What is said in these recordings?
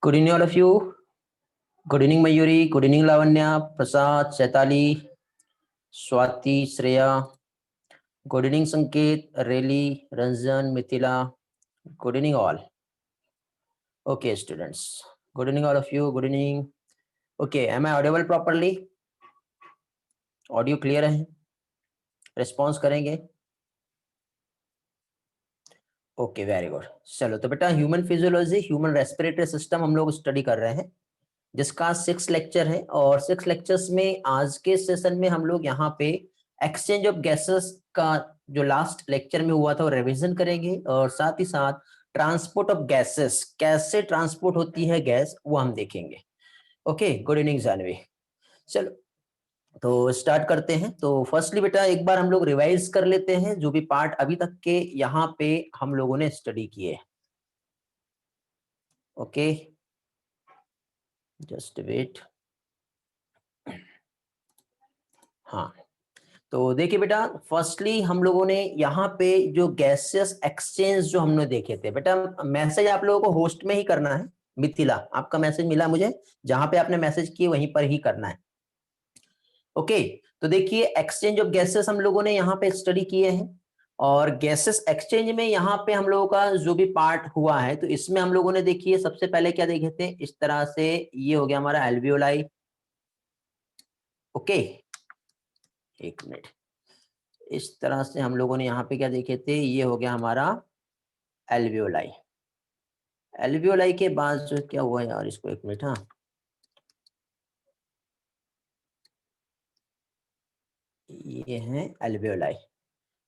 Good evening, all of you. Good evening, Mayuri. Good evening, Lavanya, Prasad, Chaitali, Swati, Shreya. Good evening, Sanket, Reli, Ranjan, Mithila. Good evening, all. Okay, students. Good evening, all of you. Good evening. Okay, am I audible properly? Audio clear है? Response करेंगे? Okay, very good. चलो तो बेटा human physiology, human respiratory system हम लोग study कर रहे हैं, जिसका 6 लेक्चर है। और 6 लेक्चर्स में आज के सेशन में हम लोग यहाँ पे एक्सचेंज ऑफ गैसेस का जो लास्ट लेक्चर में हुआ था वो रिवीजन करेंगे, और साथ ही साथ ट्रांसपोर्ट ऑफ गैसेस, कैसे ट्रांसपोर्ट होती है गैस, वो हम देखेंगे। Okay, good evening Janvi. चलो तो स्टार्ट करते हैं। तो फर्स्टली बेटा एक बार हम लोग रिवाइज कर लेते हैं जो भी पार्ट अभी तक के यहाँ पे हम लोगों ने स्टडी किए। Okay, just wait. हाँ, तो देखिए बेटा, फर्स्टली हम लोगों ने यहाँ पे जो गैसेस एक्सचेंज जो हमने देखे थे बेटा, मैसेज आप लोगों को होस्ट में ही करना है। मिथिला, आपका मैसेज मिला मुझे, जहां पे आपने मैसेज किए वहीं पर ही करना है। ओके, तो देखिए एक्सचेंज ऑफ गैसेस हम लोगों ने यहाँ पे स्टडी किए हैं, और गैसेस एक्सचेंज में यहाँ पे हम लोगों का जो भी पार्ट हुआ है, तो इसमें हम लोगों ने देखिए सबसे पहले क्या देखे थे, इस तरह से ये हो गया हमारा एल्वियोलाई। ओके, एक मिनट, इस तरह से हम लोगों ने यहाँ पे क्या देखे थे, ये हो गया हमारा एल्वियोलाई। एल्वियोलाई के बाद जो क्या हुआ यार, इसको एक मिनट, हाँ, ये है एल्वियोलाई।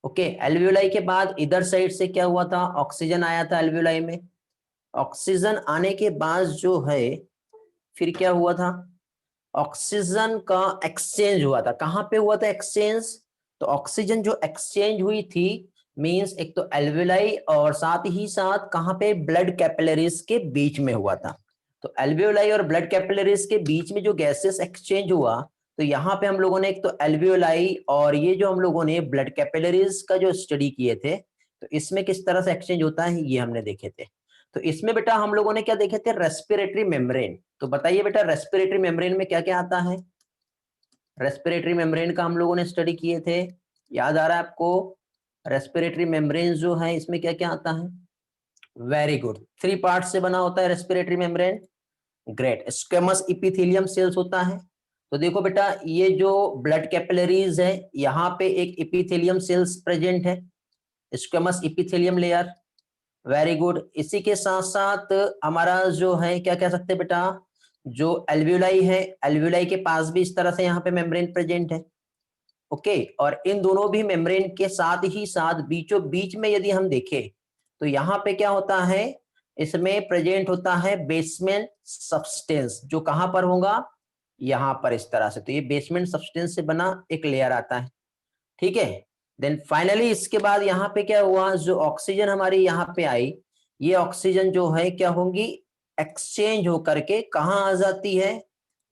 ओके, एल्वियोलाई के बाद इधर साइड से क्या हुआ था, ऑक्सीजन आया था एल्वियोलाई में। ऑक्सीजन आने के बाद जो है फिर क्या हुआ था, ऑक्सीजन का एक्सचेंज हुआ था। कहां पे हुआ था एक्सचेंज, तो ऑक्सीजन जो एक्सचेंज हुई थी मींस एक तो एल्वियोलाई और साथ ही साथ कहां पे, ब्लड कैपिलरीज के बीच में हुआ था। तो एल्वियोलाई और ब्लड कैपिलरीज के बीच में जो गैसेस एक्सचेंज हुआ, तो यहाँ पे हम लोगों ने एक तो एल्वियोलाई और ये जो हम लोगों ने ब्लड कैपिलरीज का जो स्टडी किए थे, तो इसमें किस तरह से एक्सचेंज होता है ये हमने देखे थे। तो इसमें बेटा हम लोगों ने क्या देखे थे, रेस्पिरेटरी मेम्ब्रेन। तो बताइए बेटा, रेस्पिरेटरी मेम्ब्रेन में क्या क्या आता है। रेस्पिरेटरी मेम्ब्रेन का हम लोगों ने स्टडी किए थे, याद आ रहा है आपको। रेस्पिरेटरी मेम्ब्रेन जो है इसमें क्या क्या आता है, वेरी गुड, 3 पार्ट से बना होता है respiratory membrane. Great, squamous epithelium cells होता है। तो देखो बेटा, ये जो ब्लड कैपिलरीज है यहाँ पे एक इपिथेलियम सेल्स प्रेजेंट है, squamous epithelium layer. Very good, इसी के साथ साथ हमारा जो है क्या कह सकते हैं बेटा, जो एल्वियोलाई है, एल्वियोलाई के पास भी इस तरह से यहाँ पे मेम्ब्रेन प्रेजेंट है। ओके, और इन दोनों भी मेम्ब्रेन के साथ ही साथ बीचों बीच में यदि हम देखें, तो यहाँ पे क्या होता है, इसमें प्रेजेंट होता है बेसमेंट सब्सटेंस, जो कहां पर होगा, यहाँ पर इस तरह से। तो ये बेसमेंट सब्सटेंस से बना एक लेयर आता है, ठीक है। देन फाइनली इसके बाद यहाँ पे क्या हुआ, जो ऑक्सीजन हमारी यहाँ पे आई, ये ऑक्सीजन जो है क्या होंगी, एक्सचेंज होकर के कहाँ आ जाती है,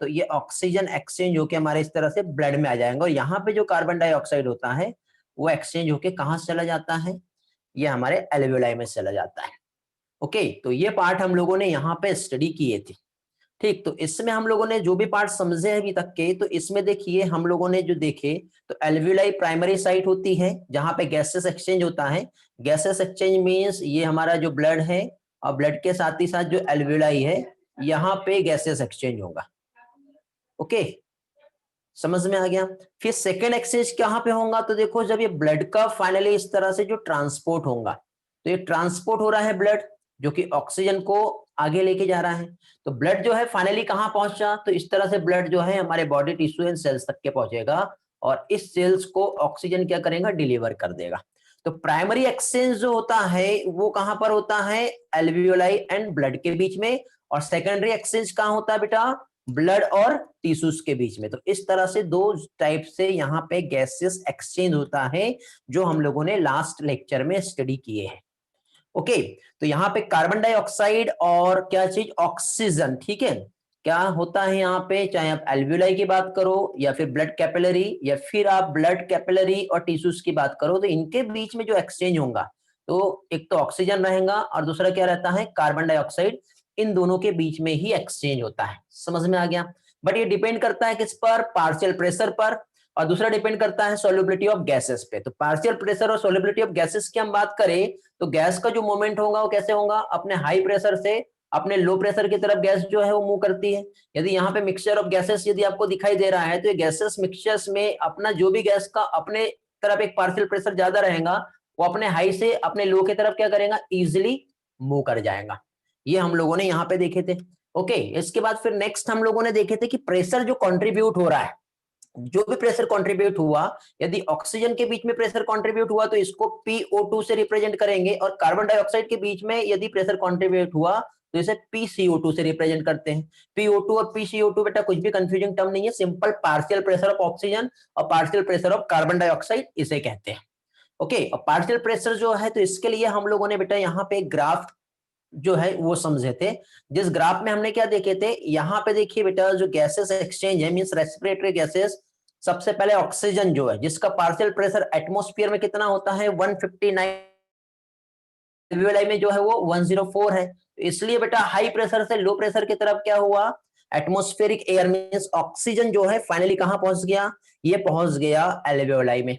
तो ये ऑक्सीजन एक्सचेंज होके हमारे इस तरह से ब्लड में आ जाएंगे, और यहाँ पे जो कार्बन डाइऑक्साइड होता है वो एक्सचेंज होके कहाँ चला जाता है, ये हमारे एल्वियोलाई में चला जाता है। ओके, तो ये पार्ट हम लोगों ने यहाँ पे स्टडी किए थे, ठीक। तो इसमें हम लोगों ने जो भी पार्ट समझे हैं अभी तक के, तो इसमें देखिए हम लोगों ने जो देखे, तो एल्वियोलाई प्राइमरी साइट होती है जहां पे गैसेस एक्सचेंज होता है। गैसेस एक्सचेंज मींस ये हमारा जो ब्लड है, और ब्लड के साथ ही साथ जो एल्वियोलाई है, यहाँ पे गैसेस एक्सचेंज होगा। ओके, समझ में आ गया। फिर सेकेंड एक्सचेंज कहाँ पे होगा, तो देखो जब ये ब्लड का फाइनली इस तरह से जो ट्रांसपोर्ट होगा, तो ये ट्रांसपोर्ट हो रहा है ब्लड, जो कि ऑक्सीजन को आगे लेके जा रहा है। तो ब्लड जो है फाइनली कहाँ पहुंचा, तो इस तरह से ब्लड जो है हमारे बॉडी टिश्यू एंड सेल्स तक के पहुंचेगा, और इस सेल्स को ऑक्सीजन क्या करेगा, डिलीवर कर देगा। तो प्राइमरी एक्सचेंज जो होता है वो कहां पर होता है, एल्वियोलाई एंड ब्लड के बीच में, और सेकेंडरी एक्सचेंज कहां होता है बेटा, ब्लड और टिश्यूज के बीच में। तो इस तरह से 2 टाइप से यहाँ पे गैसेस एक्सचेंज होता है, जो हम लोगों ने लास्ट लेक्चर में स्टडी किए हैं। ओके, तो यहाँ पे कार्बन डाइऑक्साइड और क्या चीज, ऑक्सीजन, ठीक है। क्या होता है यहाँ पे, चाहे आप एल्वियोलाई की बात करो या फिर ब्लड कैपिलरी, या फिर आप ब्लड कैपिलरी और टिश्यूज की बात करो, तो इनके बीच में जो एक्सचेंज होगा, तो एक तो ऑक्सीजन रहेगा और दूसरा क्या रहता है, कार्बन डाइऑक्साइड। इन दोनों के बीच में ही एक्सचेंज होता है। समझ में आ गया? बट ये डिपेंड करता है किस पर? पार्शियल प्रेशर पर, और दूसरा डिपेंड करता है सॉल्युबिलिटी ऑफ गैसेस पे। तो पार्शियल प्रेशर और सॉल्युबिलिटी ऑफ गैसेस की हम बात करें तो गैस का जो मूवमेंट होगा वो कैसे होगा? अपने हाई प्रेशर से अपने लो प्रेशर की तरफ गैस जो है वो मूव करती है। यदि यहाँ पे मिक्सचर ऑफ गैसेस यदि आपको दिखाई दे रहा है तो ये गैसेस मिक्सचर्स में अपना जो भी गैस का अपने तरफ एक पार्शियल प्रेशर ज्यादा रहेगा वो अपने हाई से अपने लो की तरफ क्या करेगा? इजिली मूव कर जाएगा। ये हम लोगों ने यहाँ पे देखे थे। ओके, इसके बाद फिर नेक्स्ट हम लोगों ने देखे थे कि प्रेशर जो कंट्रीब्यूट हो रहा है, जो भी प्रेशर कंट्रीब्यूट हुआ, यदि ऑक्सीजन के बीच में प्रेशर कंट्रीब्यूट हुआ तो इसको PO2 से रिप्रेजेंट करेंगे, और कार्बन डाइऑक्साइड के बीच में यदि प्रेशर कंट्रीब्यूट हुआ तो इसे PCO2 से रिप्रेजेंट करते हैं। PO2 और PCO2 बेटा कुछ भी कंफ्यूजिंग टर्म नहीं है, simple partial pressure of oxygen और partial pressure of carbon dioxide इसे कहते हैं। ओके, और पार्शियल प्रेशर जो है तो इसके लिए हम लोगों ने बेटा यहाँ पे ग्राफ जो है वो समझे थे, जिस ग्राफ में हमने क्या देखे थे, यहाँ पे देखिए बेटा जो गैसेस एक्सचेंज है मींस रेस्पिरेटरी गैसेस, सबसे पहले ऑक्सीजन जो है जिसका पार्शियल प्रेशर एटमॉस्फेयर में कितना होता है? 159, एल्वियोलाई में जो है वो 104 है। तो इसलिए बेटा हाई प्रेशर से लो प्रेशर की तरफ क्या हुआ? एटमॉस्फेरिक एयर मींस ऑक्सीजन जो है फाइनली कहां पहुंच गया? ये पहुंच गया एल्वियोलाई में।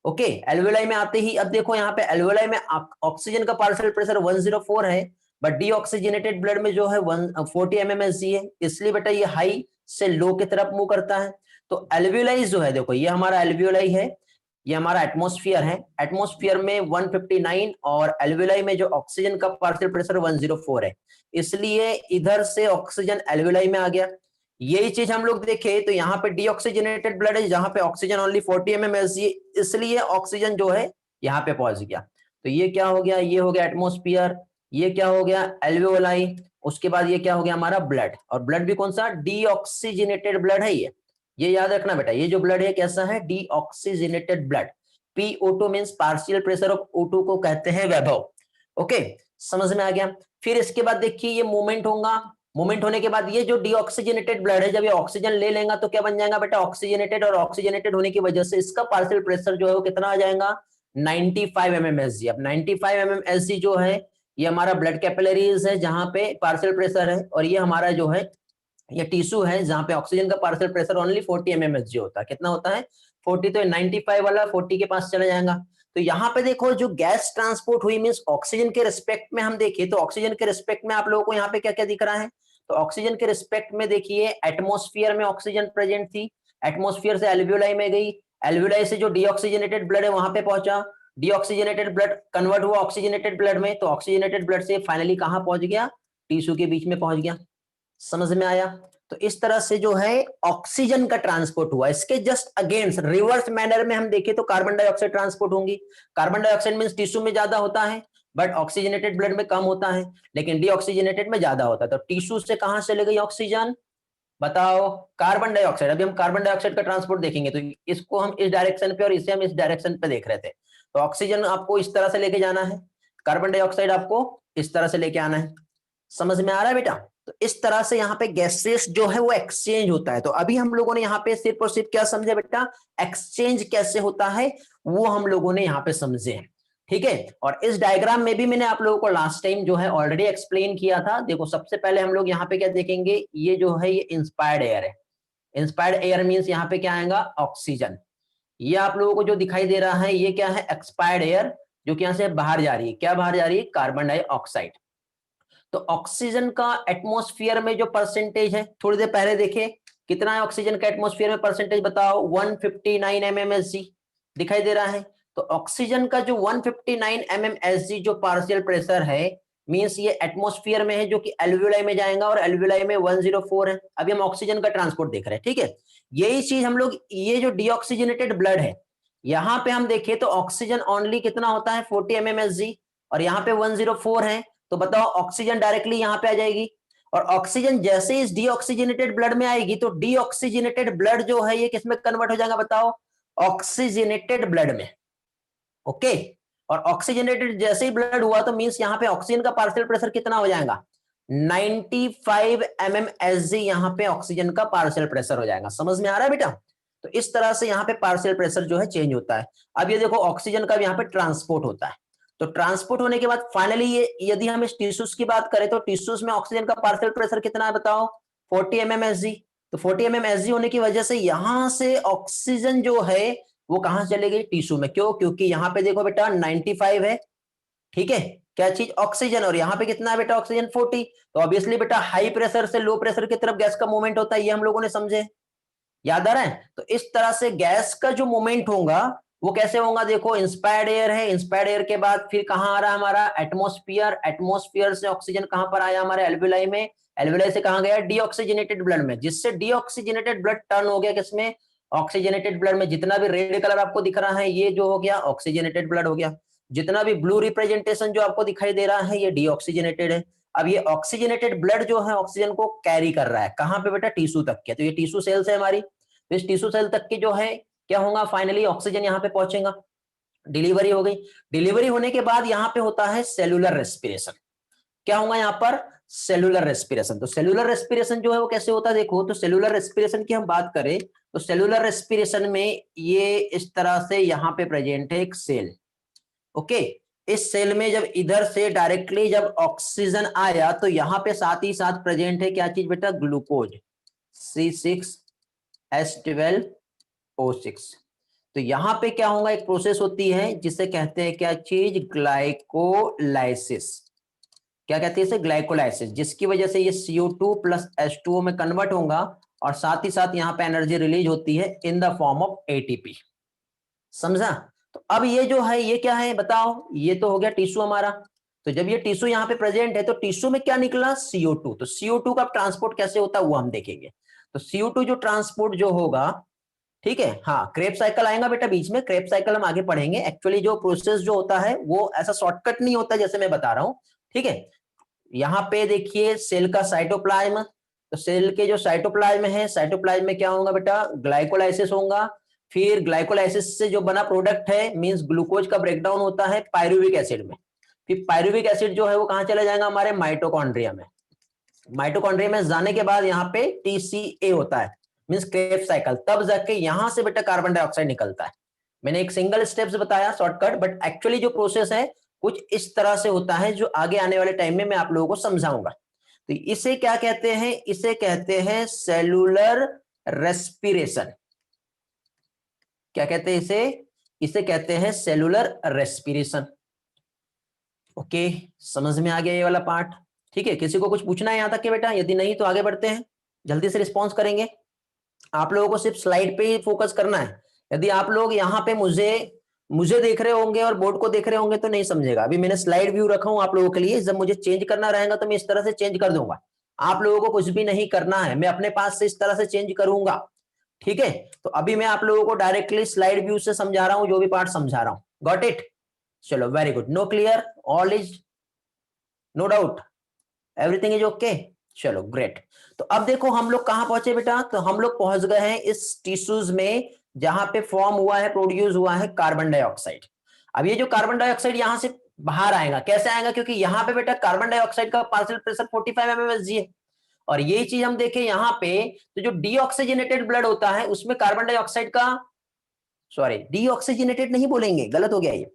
ओके, एल्वियोलाई में आते ही अब देखो यहाँ पे एल्वियोलाई में ऑक्सीजन का पार्शियल प्रेशर 104 है, बट डीऑक्सीजनेटेड ब्लड में जो है 140 mmHg है, इसलिए बेटा ये हाई से लो की तरफ मूव करता है। तो एल्वियोलाई जो है देखो ये हमारा एल्वियोलाई है, ये हमारा एटमॉस्फेयर है, एटमॉस्फेयर में 159 और एल्वियोलाई में जो ऑक्सीजन का पार्शियल प्रेशर 104 है, इसलिए इधर से ऑक्सीजन एल्वियोलाई में आ गया। यही चीज हम लोग देखे तो यहाँ पे डीऑक्सीजनेटेड ब्लड है जहां पे ऑक्सीजन ओनली 40 mmHg, इसलिए ऑक्सीजन जो है यहाँ पे पहुंच गया। तो ये क्या हो गया? ये हो गया एटमॉस्फेयर, ये क्या हो गया? एल्वियोलाई, उसके बाद ये क्या हो गया? हमारा ब्लड, और ब्लड भी कौन सा? डीऑक्सीजनेटेड ब्लड है ये याद रखना बेटा, ये जो ब्लड है कैसा है? Deoxygenated blood. PO2 means partial pressure of O2 को कहते हैं वैभव। ओके, समझ में आ गया? फिर इसके बाद देखिए ये मूवमेंट होगा, मूवमेंट होने के बाद ये जो डीऑक्सीजनेटेड ब्लड है जब ये ऑक्सीजन ले लेगा तो क्या बन जाएगा बेटा? ऑक्सीजनेटेड, और ऑक्सीजनेटेड होने की वजह से इसका पार्शियल प्रेशर जो है वो कितना आ जाएगा? 95 mmHg। अब 95 mmHg जो है ये हमारा ब्लड कैपिलरीज है जहां पे पार्शियल प्रेशर है, और ये हमारा जो है ये टिश्यू है जहां पे ऑक्सीजन का पार्शियल प्रेशर ओनली 40 mmHg होता है। कितना होता है? 40, तो 95 वाला 40 के पास चला जाएगा। तो यहाँ पे देखो जो गैस ट्रांसपोर्ट हुई मींस ऑक्सीजन के रिस्पेक्ट में हम देखें तो ऑक्सीजन के रिस्पेक्ट में आप लोगों को यहाँ पे क्या क्या दिख रहा है? तो ऑक्सीजन के रिस्पेक्ट में देखिए एटमॉस्फेयर में ऑक्सीजन प्रेजेंट थी, एटमॉस्फेयर से एल्वियोलाई में गई, एल्वियोलाई से जो डीऑक्सीजनेटेड ब्लड है वहां पे पहुंचा, डीऑक्सीजनेटेड ब्लड कन्वर्ट हुआ ऑक्सीजनेटेड ब्लड में, तो ऑक्सीजनेटेड ब्लड से फाइनली कहां पहुंच गया? टिश्यू के बीच में पहुंच गया। समझ में आया? तो इस तरह से जो है ऑक्सीजन का ट्रांसपोर्ट हुआ। इसके जस्ट अगेंस्ट रिवर्स मैनर में हम देखें तो कार्बन डाइऑक्साइड ट्रांसपोर्ट होंगी। कार्बन डाइऑक्साइड मींस टिश्यू में ज्यादा होता है बट ऑक्सीजनेटेड ब्लड में कम होता है, लेकिन डीऑक्सीजनेटेड में ज्यादा होता है। तो टिश्यू से कहां चले गई ऑक्सीजन? बताओ। कार्बन डाइऑक्साइड, अभी हम कार्बन डाइऑक्साइड का ट्रांसपोर्ट देखेंगे तो इसको हम इस डायरेक्शन पे और इसे हम इस डायरेक्शन पे देख रहे थे। तो ऑक्सीजन आपको इस तरह से लेके जाना है, कार्बन डाइऑक्साइड आपको इस तरह से लेके आना है। समझ में आ रहा है बेटा? तो इस तरह से यहाँ पे गैसेस जो है वो एक्सचेंज होता है। तो अभी हम लोगों ने यहाँ पे सिर्फ और सिर्फ क्या समझे बेटा? एक्सचेंज कैसे होता है वो हम लोगों ने यहाँ पे समझे हैं। ठीक है, और इस डायग्राम में भी मैंने आप लोगों को लास्ट टाइम जो है ऑलरेडी एक्सप्लेन किया था। देखो सबसे पहले हम लोग यहाँ पे क्या देखेंगे, ये जो है ये इंस्पायर्ड एयर है। इंस्पायर्ड एयर मींस यहाँ पे क्या आएगा? ऑक्सीजन। ये आप लोगों को जो दिखाई दे रहा है ये क्या है? एक्सपायर्ड एयर, जो कि यहाँ से बाहर जा रही है। क्या बाहर जा रही है? Carbon dioxide. तो ऑक्सीजन का एटमॉस्फेयर में जो परसेंटेज है, थोड़ी देर पहले देखे कितना है ऑक्सीजन का एटमॉस्फेयर में परसेंटेज? बताओ। 159 mmHg दिखाई दे रहा है। तो ऑक्सीजन का जो 159 mmHg जो पार्शियल प्रेशर है मींस ये एटमॉस्फेयर में है, जो कि एल्वियोलाई में जाएगा, और एल्वियोलाई में 104 है। अभी हम ऑक्सीजन का ट्रांसपोर्ट देख रहे हैं। ठीक है, यही चीज हम लोग ये जो डीऑक्सीजनेटेड ब्लड है यहाँ पे हम देखें तो ऑक्सीजन ओनली कितना होता है? 40 mmHg, और यहाँ पे 104 है। तो बताओ ऑक्सीजन डायरेक्टली यहाँ पे आ जाएगी, और ऑक्सीजन जैसे इस डीऑक्सीजनेटेड ब्लड में आएगी तो डीऑक्सीजनेटेड ब्लड जो है ये किसमें कन्वर्ट हो जाएगा? बताओ। ऑक्सीजनेटेड ब्लड में। ओके, और ऑक्सीजनेटेड जैसे ही ब्लड हुआ तो मींस यहाँ पे ऑक्सीजन का पार्शियल प्रेशर कितना हो जाएगा? 95 mmHg यहाँ पे ऑक्सीजन का पार्शियल प्रेशर हो जाएगा। समझ में आ रहा है बेटा? तो इस तरह से यहाँ पे पार्शियल प्रेशर जो है चेंज होता है। अब ये देखो ऑक्सीजन का भी यहाँ पे ट्रांसपोर्ट होता है। तो ट्रांसपोर्ट होने के बाद फाइनली ये, यदि हम इस टिश्यूज की बात करें तो टिश्यूज में ऑक्सीजन का पार्शियल प्रेशर कितना है बताओ, 40 mmHg। तो 40 mmHg होने की वजह से यहां से ऑक्सीजन जो है वो कहां चले गई, टिश्यू में। क्यों? क्योंकि यहाँ पे देखो बेटा 95 है, ठीक है, क्या चीज, ऑक्सीजन, और यहाँ पे कितना है बेटा ऑक्सीजन 40। तो ऑब्वियसली बेटा हाई प्रेशर से लो प्रेशर की तरफ गैस का मूवमेंट होता है, ये हम लोगों ने समझे, याद आ रहा है। तो इस तरह से गैस का जो मूवमेंट होगा वो कैसे होगा, देखो इंस्पायर्ड एयर है, इंस्पायर्ड एयर के बाद फिर कहां आ रहा है हमारा एटमॉस्फेयर, एटमॉस्फेयर से ऑक्सीजन कहां पर आया हमारे एल्वेलाई में, एल्वेलाई से कहां गया डीऑक्सीजनेटेड ब्लड में, जिससे डीऑक्सीजनेटेड ब्लड टर्न हो गया किसमें, ऑक्सीजनेटेड ब्लड में। जितना भी रेड कलर आपको दिख रहा है ये जो हो गया ऑक्सीजनेटेड ब्लड हो गया, जितना भी ब्लू रिप्रेजेंटेशन जो आपको दिखाई दे रहा है ये डीऑक्सीजनेटेड है। अब ये ऑक्सीजनेटेड ब्लड जो है ऑक्सीजन को कैरी कर रहा है कहां पे बेटा, टिश्यू तक के। तो ये टिश्यू सेल्स है हमारी, तो इस टिश्यू सेल तक की जो है क्या होगा, फाइनली ऑक्सीजन यहाँ पे पहुंचेगा, डिलीवरी हो गई। डिलीवरी होने के बाद यहाँ पे होता है सेलुलर रेस्पिरेशन। क्या होगा यहाँ पर, सेलुलर रेस्पिरेशन। तो सेलुलर रेस्पिरेशन जो है वो कैसे होता है, देखो तो सेलुलर रेस्पिरेशन की हम बात करें तो सेलुलर रेस्पिरेशन में ये इस तरह से यहाँ पे प्रेजेंट है एक सेल, ओके। इस सेल में जब इधर से डायरेक्टली जब ऑक्सीजन आया तो यहाँ पे साथ ही साथ प्रेजेंट है क्या चीज बेटा, ग्लूकोज C6H12O6। तो यहां पे क्या होगा, एक प्रोसेस होती है जिसे कहते हैं क्या चीज, ग्लाइकोलाइसिस। क्या कहते हैं इसे, ग्लाइकोलाइसिस, जिसकी वजह से ये CO2 प्लस H2O में कन्वर्ट होगा और साथ ही साथ यहाँ पे एनर्जी रिलीज होती है in the form of ATP। समझा। तो अब ये जो है ये क्या है बताओ, ये तो हो गया टिश्यू हमारा। तो जब ये टिश्यू यहाँ पे प्रेजेंट है तो टिश्यू में क्या निकला, CO2। तो CO2 का ट्रांसपोर्ट कैसे होता है वो हम देखेंगे। तो CO2 जो ट्रांसपोर्ट जो होगा, ठीक है, हाँ क्रेब साइकिल आएगा बेटा बीच में, क्रेब साइकिल हम आगे पढ़ेंगे। एक्चुअली जो प्रोसेस जो होता है वो ऐसा शॉर्टकट नहीं होता जैसे मैं बता रहा हूं, ठीक है। यहाँ पे देखिए सेल का साइटोप्लाज्म, तो सेल के जो साइटोप्लाज्म है, साइटोप्लाज्म में क्या होगा बेटा, ग्लाइकोलाइसिस होगा। फिर ग्लाइकोलाइसिस से जो बना प्रोडक्ट है मींस ग्लूकोज का ब्रेकडाउन होता है पायरुविक एसिड में। फिर पायरुविक एसिड जो है वो कहां चला जाएगा, हमारे माइटोकॉन्ड्रिया में। माइटोकॉन्ड्रिया में जाने के बाद यहाँ पे TCA होता है, मींस क्रेब साइकिल, तब जाके यहां से बेटा कार्बन डाइऑक्साइड निकलता है। मैंने एक सिंगल स्टेप्स बताया शॉर्टकट, बट एक्चुअली जो प्रोसेस है कुछ इस तरह से होता है जो आगे आने वाले टाइम में मैं आप लोगों को समझाऊंगा। तो इसे क्या कहते हैं, इसे कहते हैं सेलुलर रेस्पिरेशन। क्या कहते हैं इसे, इसे कहते हैं सेलुलर रेस्पिरेशन। ओके, समझ में आ गया ये वाला पार्ट, ठीक है। किसी को कुछ पूछना है यहां तक के बेटा, यदि नहीं तो आगे बढ़ते हैं, जल्दी से रिस्पॉन्स करेंगे। आप लोगों को सिर्फ स्लाइड पे ही फोकस करना है। यदि आप लोग यहाँ पे मुझे मुझे देख रहे होंगे और बोर्ड को देख रहे होंगे तो नहीं समझेगा। अभी मैंने स्लाइड व्यू रखा हूं आप लोगों के लिए, जब मुझे चेंज करना रहेगा तो मैं इस तरह से चेंज कर दूंगा। आप लोगों को कुछ भी नहीं करना है, मैं अपने पास से इस तरह से चेंज करूंगा, ठीक है। तो अभी मैं आप लोगों को डायरेक्टली स्लाइड व्यू से समझा रहा हूं, जो भी पार्ट समझा रहा हूं। गॉट इट, चलो very good, no clear, all is no doubt, everything is okay, चलो ग्रेट। तो अब देखो हम लोग कहां पहुंचे बेटा, तो हम लोग पहुंच गए हैं इस टिश्यूज में जहां पे फॉर्म हुआ है, प्रोड्यूस हुआ है कार्बन डाइऑक्साइड। अब ये जो कार्बन डाइऑक्साइड यहां से बाहर आएगा, कैसे आएगा, क्योंकि यहां पे बेटा कार्बन डाइऑक्साइड का पार्शियल प्रेशर 45 mmHg है। और ये चीज हम देखें यहाँ पे, तो जो डीऑक्सीजनेटेड ब्लड होता है उसमें कार्बन डाइऑक्साइड का, सॉरी डीऑक्सीजनेटेड नहीं बोलेंगे, गलत हो गया ये,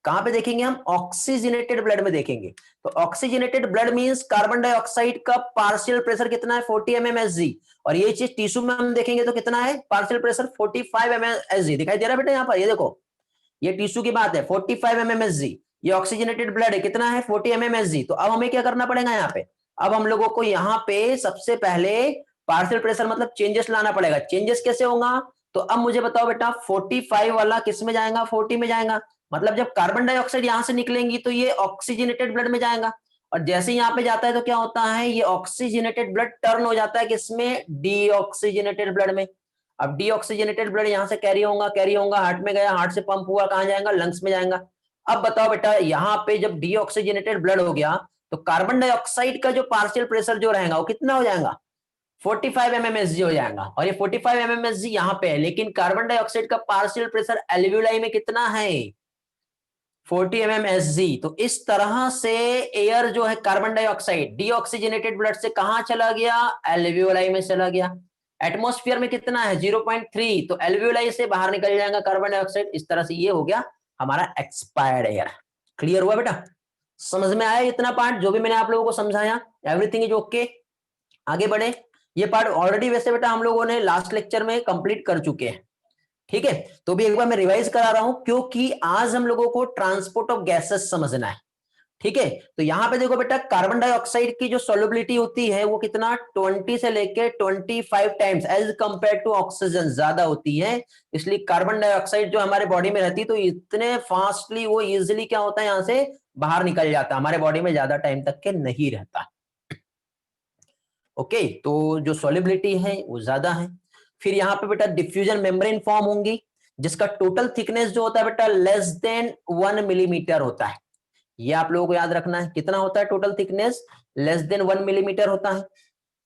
कहां पे देखेंगे हम, ऑक्सीजनेटेड ब्लड में देखेंगे। तो oxygenated blood means carbon dioxide का पार्शियल प्रेशर कितना है, 40 mmHg। और ये चीज टिश्यू में हम देखेंगे तो कितना है, पार्शियल प्रेशर 45 mmHg, दिखाई दे रहा है बेटा यहाँ पर, ये देखो ये टिश्यू की बात है 45 mmHg, ये ऑक्सीजनेटेड ब्लड है कितना है 40 mmHg। तो अब हमें क्या करना पड़ेगा यहाँ पे, अब हम लोगों को यहाँ पे सबसे पहले पार्शियल प्रेशर मतलब चेंजेस लाना पड़ेगा। चेंजेस कैसे होगा, तो अब मुझे बताओ बेटा 45 वाला किस में जाएगा, 40 में जाएगा। मतलब जब कार्बन डाइऑक्साइड यहां से निकलेंगी तो ये ऑक्सीजनेटेड ब्लड में जाएगा, और जैसे ही यहाँ पे जाता है तो क्या होता है, ये ऑक्सीजनेटेड ब्लड टर्न हो जाता है किसमें, डीऑक्सीजनेटेड ब्लड में। अब डीऑक्सीजनेटेड ब्लड यहां से कैरी होगा हार्ट में गया, हार्ट से पंप हुआ कहां जाएगा, लंग्स में जाएगा। अब बताओ बेटा यहाँ पे जब डीऑक्सीजनेटेड ब्लड हो गया तो कार्बन डाइऑक्साइड का जो पार्शियल प्रेशर जो रहेगा वो कितना हो जाएगा, 45 mmHg हो जाएगा। और ये 45 mmHg यहाँ पे है, लेकिन कार्बन डाइऑक्साइड का पार्शियल प्रेशर एल्वियोलाई में कितना है, 40 mmHg। तो इस तरह से एयर जो है कार्बन डाइऑक्साइड डीऑक्सीजनेटेड ब्लड से कहां चला गया, एल्वियोलाई में चला गया। एटमॉस्फेयर में कितना है 0.3, तो एल्वियोलाई से बाहर निकल जाएगा कार्बन डाइऑक्साइड। इस तरह से ये हो गया हमारा एक्सपायर्ड एयर। क्लियर हुआ बेटा? समझ में आया इतना पार्ट जो भी मैंने आप लोगों को समझाया? Everything is okay? आगे बढ़े। ये पार्ट ऑलरेडी वैसे बेटा हम लोगों ने लास्ट लेक्चर में कंप्लीट कर चुके हैं, ठीक है? तो भी एक बार मैं रिवाइज करा रहा हूं क्योंकि आज हम लोगों को ट्रांसपोर्ट ऑफ गैसेस समझना है, ठीक है? तो यहां पे देखो बेटा, कार्बन डाइऑक्साइड की जो सॉल्युबिलिटी होती है वो कितना 20 से लेके 25 times as compare to oxygen ज्यादा होती है। इसलिए कार्बन डाइऑक्साइड जो हमारे बॉडी में रहती है तो इतने फास्टली वो इजिली क्या होता है यहां से बाहर निकल जाता है, हमारे बॉडी में ज्यादा टाइम तक के नहीं रहता। ओके, तो जो सॉल्युबिलिटी है वो ज्यादा है। फिर यहाँ पे बेटा डिफ्यूजन मेम्ब्रेन फॉर्म होंगी जिसका टोटल थिकनेस जो होता है बेटा लेस देन 1 मिलीमीटर होता है। ये आप लोगों को याद रखना है, कितना होता है total thickness? Less than 1 millimetre होता है।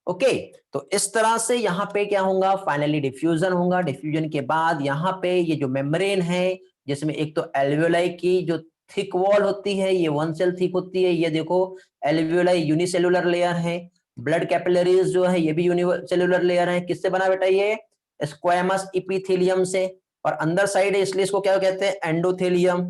ओके, तो इस तरह से यहाँ पे क्या होगा, फाइनली डिफ्यूजन होगा। डिफ्यूजन के बाद यहाँ पे ये जो मेम्ब्रेन है जिसमें एक तो एल्वियोलाई की जो थिक वॉल होती है ये वन सेल थिक होती है, ये देखो एल्वियोलाई यूनिसेलुलर लेयर है। ब्लड कैपिलरीज जो है ये भी यूनिसेलुलर लेयर है, किससे बना बेटा? ये स्क्वैमस इपिथेलियम से। और अंदर साइड है इसलिए इसको क्या कहते हैं? एंडोथेलियम।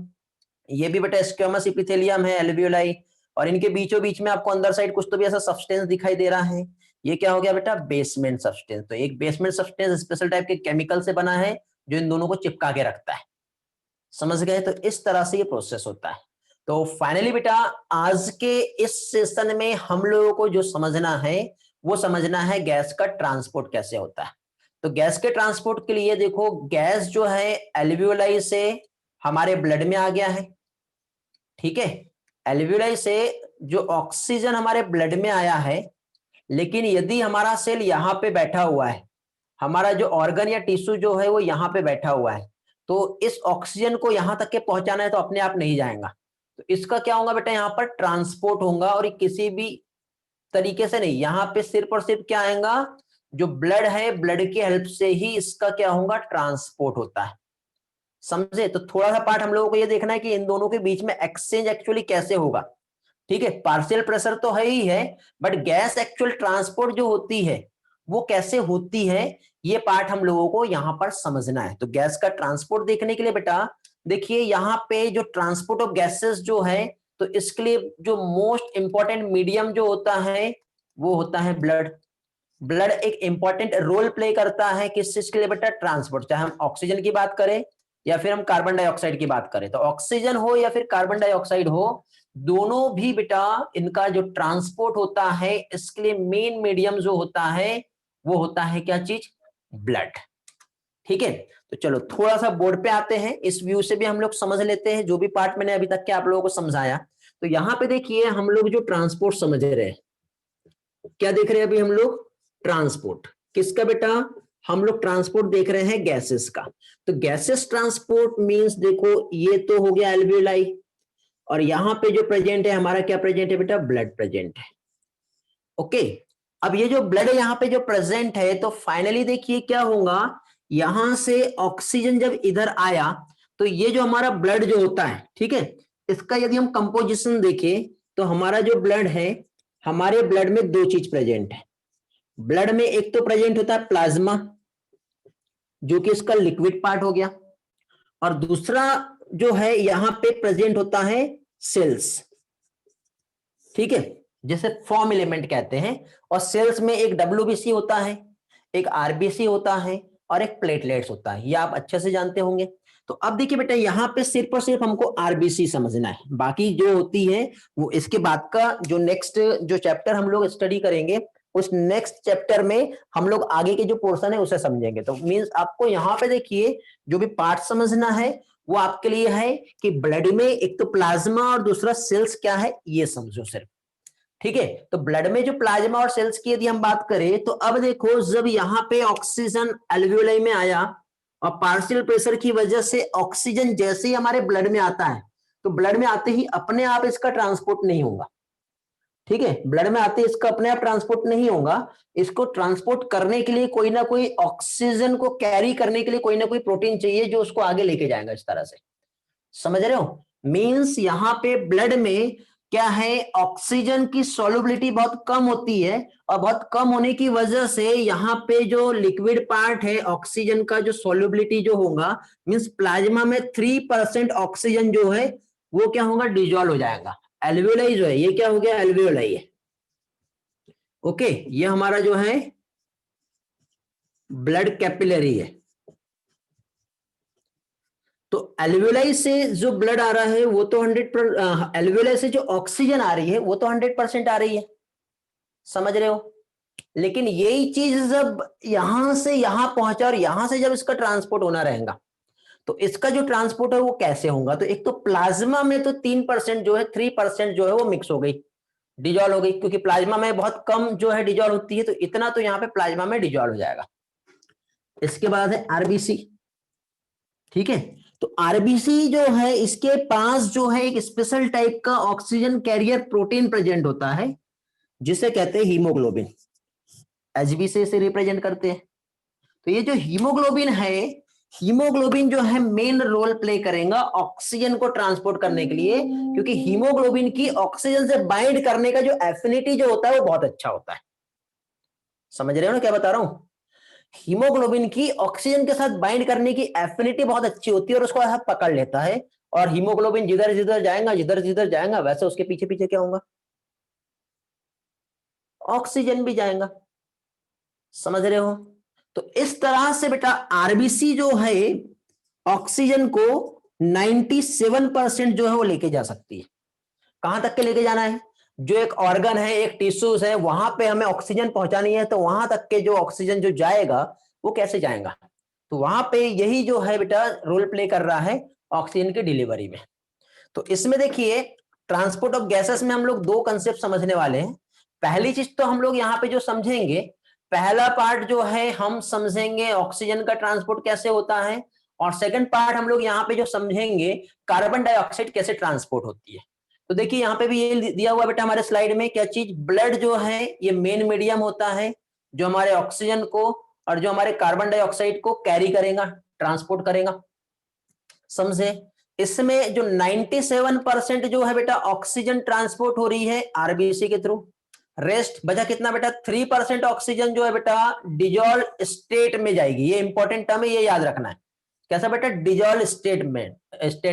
ये भी बेटा स्क्वेमस इपिथेलियम है एल्वियोलाई। और इनके बीचों बीच में आपको अंदर साइड कुछ तो भी ऐसा सब्सटेंस दिखाई दे रहा है, ये क्या हो गया बेटा? Basement substance. तो एक बेसमेंट सब्सटेंस स्पेशल टाइप के केमिकल से बना है जो इन दोनों को चिपका के रखता है। समझ गए? तो इस तरह से ये प्रोसेस होता है। तो फाइनली बेटा आज के इस सेशन में हम लोगों को जो समझना है वो समझना है गैस का ट्रांसपोर्ट कैसे होता है। तो गैस के ट्रांसपोर्ट के लिए देखो, गैस जो है एल्वियोलाई से हमारे ब्लड में आ गया है, ठीक है? एल्वियोलाई से जो ऑक्सीजन हमारे ब्लड में आया है, लेकिन यदि हमारा सेल यहाँ पे बैठा हुआ है, हमारा जो ऑर्गन या टिश्यू जो है वो यहाँ पे बैठा हुआ है, तो इस ऑक्सीजन को यहाँ तक के पहुंचाना है तो अपने आप नहीं जाएगा। तो इसका क्या होगा बेटा? यहाँ पर ट्रांसपोर्ट होगा, और किसी भी तरीके से नहीं, यहाँ पे सिर्फ और सिर्फ क्या आएगा? जो ब्लड है, ब्लड की हेल्प से ही इसका क्या होगा? ट्रांसपोर्ट होता है। समझे? तो थोड़ा सा पार्ट हम लोगों को ये देखना है कि इन दोनों के बीच में एक्सचेंज एक्चुअली कैसे होगा, ठीक है? पार्शियल प्रेशर तो है ही है, बट गैस एक्चुअल ट्रांसपोर्ट जो होती है वो कैसे होती है, ये पार्ट हम लोगों को यहां पर समझना है। तो गैस का ट्रांसपोर्ट देखने के लिए बेटा देखिए, यहां पे जो ट्रांसपोर्ट ऑफ गैसेस जो है, तो इसके लिए जो मोस्ट इंपॉर्टेंट मीडियम जो होता है वो होता है ब्लड। ब्लड एक इंपॉर्टेंट रोल प्ले करता है किस चीज के लिए बेटा? ट्रांसपोर्ट। चाहे हम ऑक्सीजन की बात करें या फिर हम कार्बन डाइऑक्साइड की बात करें, तो ऑक्सीजन हो या फिर कार्बन डाइऑक्साइड हो, दोनों भी बेटा इनका जो ट्रांसपोर्ट होता है इसके लिए मेन मीडियम जो होता है वो होता है क्या चीज? ब्लड। ठीक है, तो चलो थोड़ा सा बोर्ड पे आते हैं, इस व्यू से भी हम लोग समझ लेते हैं जो भी पार्ट मैंने अभी तक के आप लोगों को समझाया। तो यहां पे देखिए हम लोग जो ट्रांसपोर्ट समझ रहे हैं, क्या देख रहे हैं अभी हम लोग? ट्रांसपोर्ट किसका बेटा? हम लोग ट्रांसपोर्ट देख रहे हैं गैसेस का। तो गैसेस ट्रांसपोर्ट मींस देखो, ये तो हो गया एल्वियोलाई, और यहां पे जो प्रेजेंट है हमारा क्या प्रेजेंट है बेटा? ब्लड प्रेजेंट है। ओके, अब ये जो ब्लड यहाँ पे जो प्रेजेंट है, तो फाइनली देखिए क्या होगा, यहां से ऑक्सीजन जब इधर आया तो ये जो हमारा ब्लड जो होता है, ठीक है, इसका यदि हम कंपोजिशन देखें तो हमारा जो ब्लड है, हमारे ब्लड में दो चीज प्रेजेंट है। ब्लड में एक तो प्रेजेंट होता है प्लाज्मा, जो कि इसका लिक्विड पार्ट हो गया, और दूसरा जो है यहां पे प्रेजेंट होता है सेल्स, ठीक है, जैसे फॉर्म एलिमेंट कहते हैं। और सेल्स में एक डब्ल्यूबीसी होता है, एक आरबीसी होता है, और एक प्लेटलेट्स होता है, ये आप अच्छे से जानते होंगे। तो अब देखिए बेटा, यहाँ पे सिर्फ और सिर्फ हमको आरबीसी समझना है, बाकी जो होती है वो इसके बाद का जो नेक्स्ट जो चैप्टर हम लोग स्टडी करेंगे, उस नेक्स्ट चैप्टर में हम लोग आगे के जो पोर्शन है उसे समझेंगे। तो मींस आपको यहाँ पे देखिए जो भी पार्ट समझना है वो आपके लिए है कि ब्लड में एक तो प्लाज्मा और दूसरा सेल्स क्या है, ये समझो सिर्फ। ठीक है, तो ब्लड में जो प्लाज्मा और सेल्स की यदि हम बात करें, तो अब देखो जब यहाँ पे ऑक्सीजन एल्वियोलाई में आया और पार्शियल प्रेशर की वजह से ऑक्सीजन जैसे ही हमारे ब्लड में आता है, तो ब्लड में आते ही अपने आप इसका ट्रांसपोर्ट नहीं होगा। ठीक है, ब्लड में आते इसका अपने आप ट्रांसपोर्ट नहीं होगा, इसको ट्रांसपोर्ट करने के लिए कोई ना कोई, ऑक्सीजन को कैरी करने के लिए कोई ना कोई प्रोटीन चाहिए जो उसको आगे लेके जाएगा। इस तरह से समझ रहे हो? मींस यहाँ पे ब्लड में क्या है, ऑक्सीजन की सॉल्युबिलिटी बहुत कम होती है, और बहुत कम होने की वजह से यहाँ पे जो लिक्विड पार्ट है ऑक्सीजन का जो सॉल्युबिलिटी जो होगा, मींस प्लाज्मा में 3% ऑक्सीजन जो है वो क्या होगा, डिजॉल्व हो जाएगा। एल्वियोलाई जो है ये क्या हो गया, एल्वियोलाई है। ओके, ये हमारा जो है ब्लड कैपिलरी है। तो एल्वियोलाई से जो ब्लड आ रहा है वो तो 100%, एल्वियोलाई से जो ऑक्सीजन आ रही है वो तो 100% आ रही है, समझ रहे हो। लेकिन यही चीज जब यहां से यहां पहुंचा और यहां से जब इसका ट्रांसपोर्ट होना रहेगा, तो इसका जो ट्रांसपोर्ट है वो कैसे होगा, तो एक तो प्लाज्मा में तो 3% जो है, 3% जो है वो मिक्स हो गई, डिजॉल्व हो गई, क्योंकि प्लाज्मा में बहुत कम जो है डिजॉल्व होती है, तो इतना तो यहाँ पे प्लाज्मा में डिजॉल्व हो जाएगा। इसके बाद है आरबीसी, ठीक है। तो आरबीसी जो है इसके पास जो है एक स्पेशल टाइप का ऑक्सीजन कैरियर प्रोटीन प्रेजेंट होता है, जिसे कहते हैं हीमोग्लोबिन, एचबी से रिप्रेजेंट करते हैं। तो ये जो हीमोग्लोबिन है, हीमोग्लोबिन जो है मेन रोल प्ले करेगा ऑक्सीजन को ट्रांसपोर्ट करने के लिए, क्योंकि हीमोग्लोबिन की ऑक्सीजन से बाइंड करने का जो एफिनिटी जो होता है वो बहुत अच्छा होता है। समझ रहे हो ना क्या बता रहा हूं। हीमोग्लोबिन की ऑक्सीजन के साथ बाइंड करने की एफिनिटी बहुत अच्छी होती है और उसको ऐसा पकड़ लेता है, और हीमोग्लोबिन जिधर जिधर जाएगा, जिधर जिधर जाएगा, वैसे उसके पीछे पीछे क्या होगा, ऑक्सीजन भी जाएगा। समझ रहे हो। तो इस तरह से बेटा आरबीसी जो है ऑक्सीजन को 97% जो है वो लेके जा सकती है। कहां तक के लेके जाना है, जो एक ऑर्गन है, एक टिश्यूज है, वहां पे हमें ऑक्सीजन पहुंचानी है, तो वहां तक के जो ऑक्सीजन जो जाएगा वो कैसे जाएगा, तो वहां पे यही जो है बेटा रोल प्ले कर रहा है ऑक्सीजन की डिलीवरी में। तो इसमें देखिए ट्रांसपोर्ट ऑफ गैसेस में हम लोग दो कंसेप्ट समझने वाले हैं। पहली चीज तो हम लोग यहाँ पे जो समझेंगे, पहला पार्ट जो है हम समझेंगे ऑक्सीजन का ट्रांसपोर्ट कैसे होता है, और सेकंड पार्ट हम लोग यहाँ पे जो समझेंगे कार्बन डाइऑक्साइड कैसे ट्रांसपोर्ट होती है। तो देखिए यहाँ पे भी ये दिया हुआ बेटा हमारे स्लाइड में, क्या चीज, ब्लड जो है ये मेन मीडियम होता है जो हमारे ऑक्सीजन को और जो हमारे कार्बन डाइऑक्साइड को कैरी करेगा, ट्रांसपोर्ट करेगा, समझे। इसमें जो 97% जो है बेटा ऑक्सीजन ट्रांसपोर्ट हो रही है आरबीसी के थ्रू, रेस्ट बचा कितना बेटा 3% ऑक्सीजन जो है बेटा डिजॉल्व स्टेट में जाएगी। ये इंपॉर्टेंट टर्म है, ये याद रखना है। कैसा बेटा, डिजॉल्व स्टेट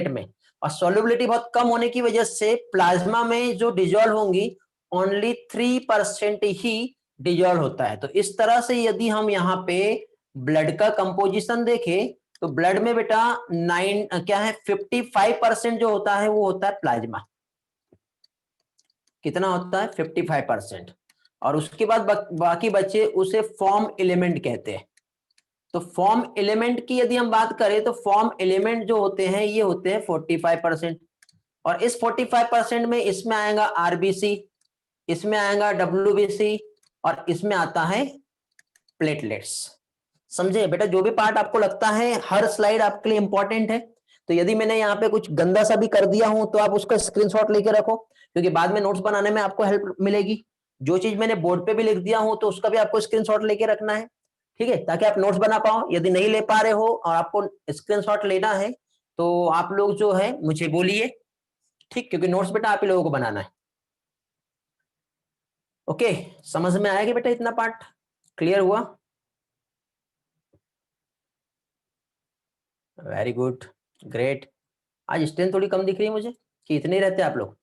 में और सॉल्युबिलिटी बहुत कम होने की वजह से प्लाज्मा में जो डिजॉल्व होंगी ओनली 3% ही डिजॉल्व होता है। तो इस तरह से यदि हम यहाँ पे ब्लड का कंपोजिशन देखें, तो ब्लड में बेटा 55% जो होता है वो होता है प्लाज्मा। कितना होता है, 55%। और उसके बाद बाकी बचे उसे फॉर्म एलिमेंट कहते हैं। तो फॉर्म एलिमेंट की यदि हम बात करें, तो फॉर्म एलिमेंट जो होते हैं ये होते हैं 45%। और इस 45% में इसमें आएगा आरबीसी, इसमें आएगा डब्ल्यूबीसी, और इसमें आता है प्लेटलेट्स। समझे बेटा, जो भी पार्ट आपको लगता है हर स्लाइड आपके लिए इंपॉर्टेंट है। तो यदि मैंने यहाँ पे कुछ गंदा सा भी कर दिया हूं तो आप उसका स्क्रीनशॉट लेके रखो, क्योंकि बाद में नोट्स बनाने में आपको हेल्प मिलेगी। जो चीज मैंने बोर्ड पे भी लिख दिया हूं तो उसका भी आपको स्क्रीनशॉट लेके रखना है, ठीक है, ताकि आप नोट्स बना पाओ। यदि नहीं ले पा रहे हो और आपको स्क्रीनशॉट लेना है तो आप लोग जो है मुझे बोलिए, ठीक, क्योंकि नोट्स बेटा आप ही लोगों को बनाना है। ओके, समझ में आएगा बेटा, इतना पार्ट क्लियर हुआ। Very good, great. आज स्ट्रेंथ थोड़ी कम दिख रही है मुझे, कि इतने ही रहते हैं आप लोग।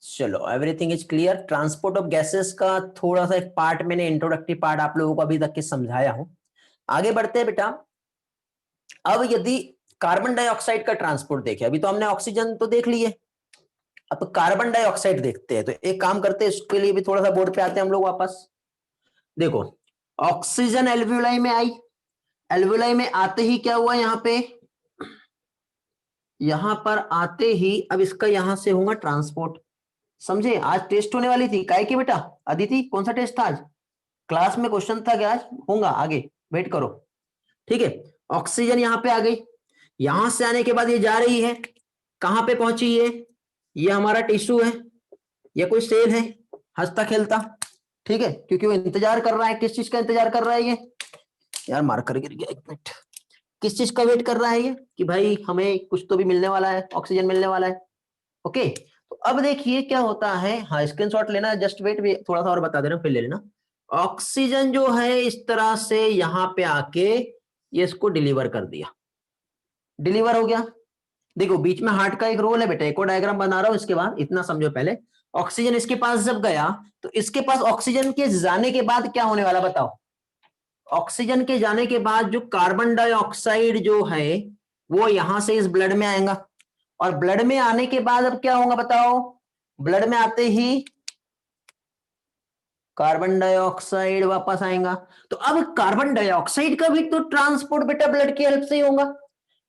चलो, everything is clear. Transport of gases का थोड़ा सा एक पार्ट मैंने इंट्रोडक्टरी पार्ट आप लोगों को अभी तक के समझाया हूं। आगे बढ़ते हैं बेटा। अब यदि कार्बन डाइऑक्साइड का ट्रांसपोर्ट देखें, अभी तो हमने ऑक्सीजन तो देख लिए, अब कार्बन डाइऑक्साइड देखते हैं। तो एक काम करते हैं, इसके लिए भी थोड़ा सा बोर्ड पे आते हैं हम लोग वापस। देखो, ऑक्सीजन एल्वियोलाई में आई, एल्वियोलाई में आते ही क्या हुआ, यहाँ पे यहां पर आते ही अब इसका यहां से होगा ट्रांसपोर्ट। समझे, आज टेस्ट होने वाली थी काय की बेटा, अदिति कौन सा टेस्ट था आज, क्लास में क्वेश्चन था क्या आज, होगा आगे, वेट करो, ठीक है। ऑक्सीजन यहां पे आ गई, यहां से आने के बाद ये जा रही है, कहां पे पहुंची ये हमारा टिश्यू है, ये कोई सेल है हंसता खेलता, ठीक है, क्योंकि वो इंतजार कर रहा है, किस चीज का इंतजार कर रहा है ये, यार मार्कर गिर गया, एक मिनट, किस चीज का वेट कर रहा है ये, कि भाई हमें कुछ तो भी मिलने वाला है, ऑक्सीजन मिलने वाला है। ओके, तो अब देखिए क्या होता है, हाँ स्क्रीनशॉट लेना, जस्ट वेट, भी थोड़ा सा और बता दे रहा हूं फिर ले लेना। ऑक्सीजन जो है इस तरह से यहाँ पे आके ये इसको डिलीवर कर दिया, डिलीवर हो गया। देखो बीच में हार्ट का एक रोल है बेटा, एक और डायग्राम बना रहा हूं इसके बाद, इतना समझो पहले। ऑक्सीजन इसके पास जब गया तो इसके पास ऑक्सीजन के जाने के बाद क्या होने वाला बताओ। ऑक्सीजन के जाने के बाद जो कार्बन डाइऑक्साइड जो है वो यहां से इस ब्लड में आएगा, और ब्लड में आने के बाद अब क्या होगा बताओ, ब्लड में आते ही कार्बन डाइऑक्साइड वापस आएगा। तो अब कार्बन डाइऑक्साइड का भी तो ट्रांसपोर्ट बेटा ब्लड की हेल्प से ही होगा,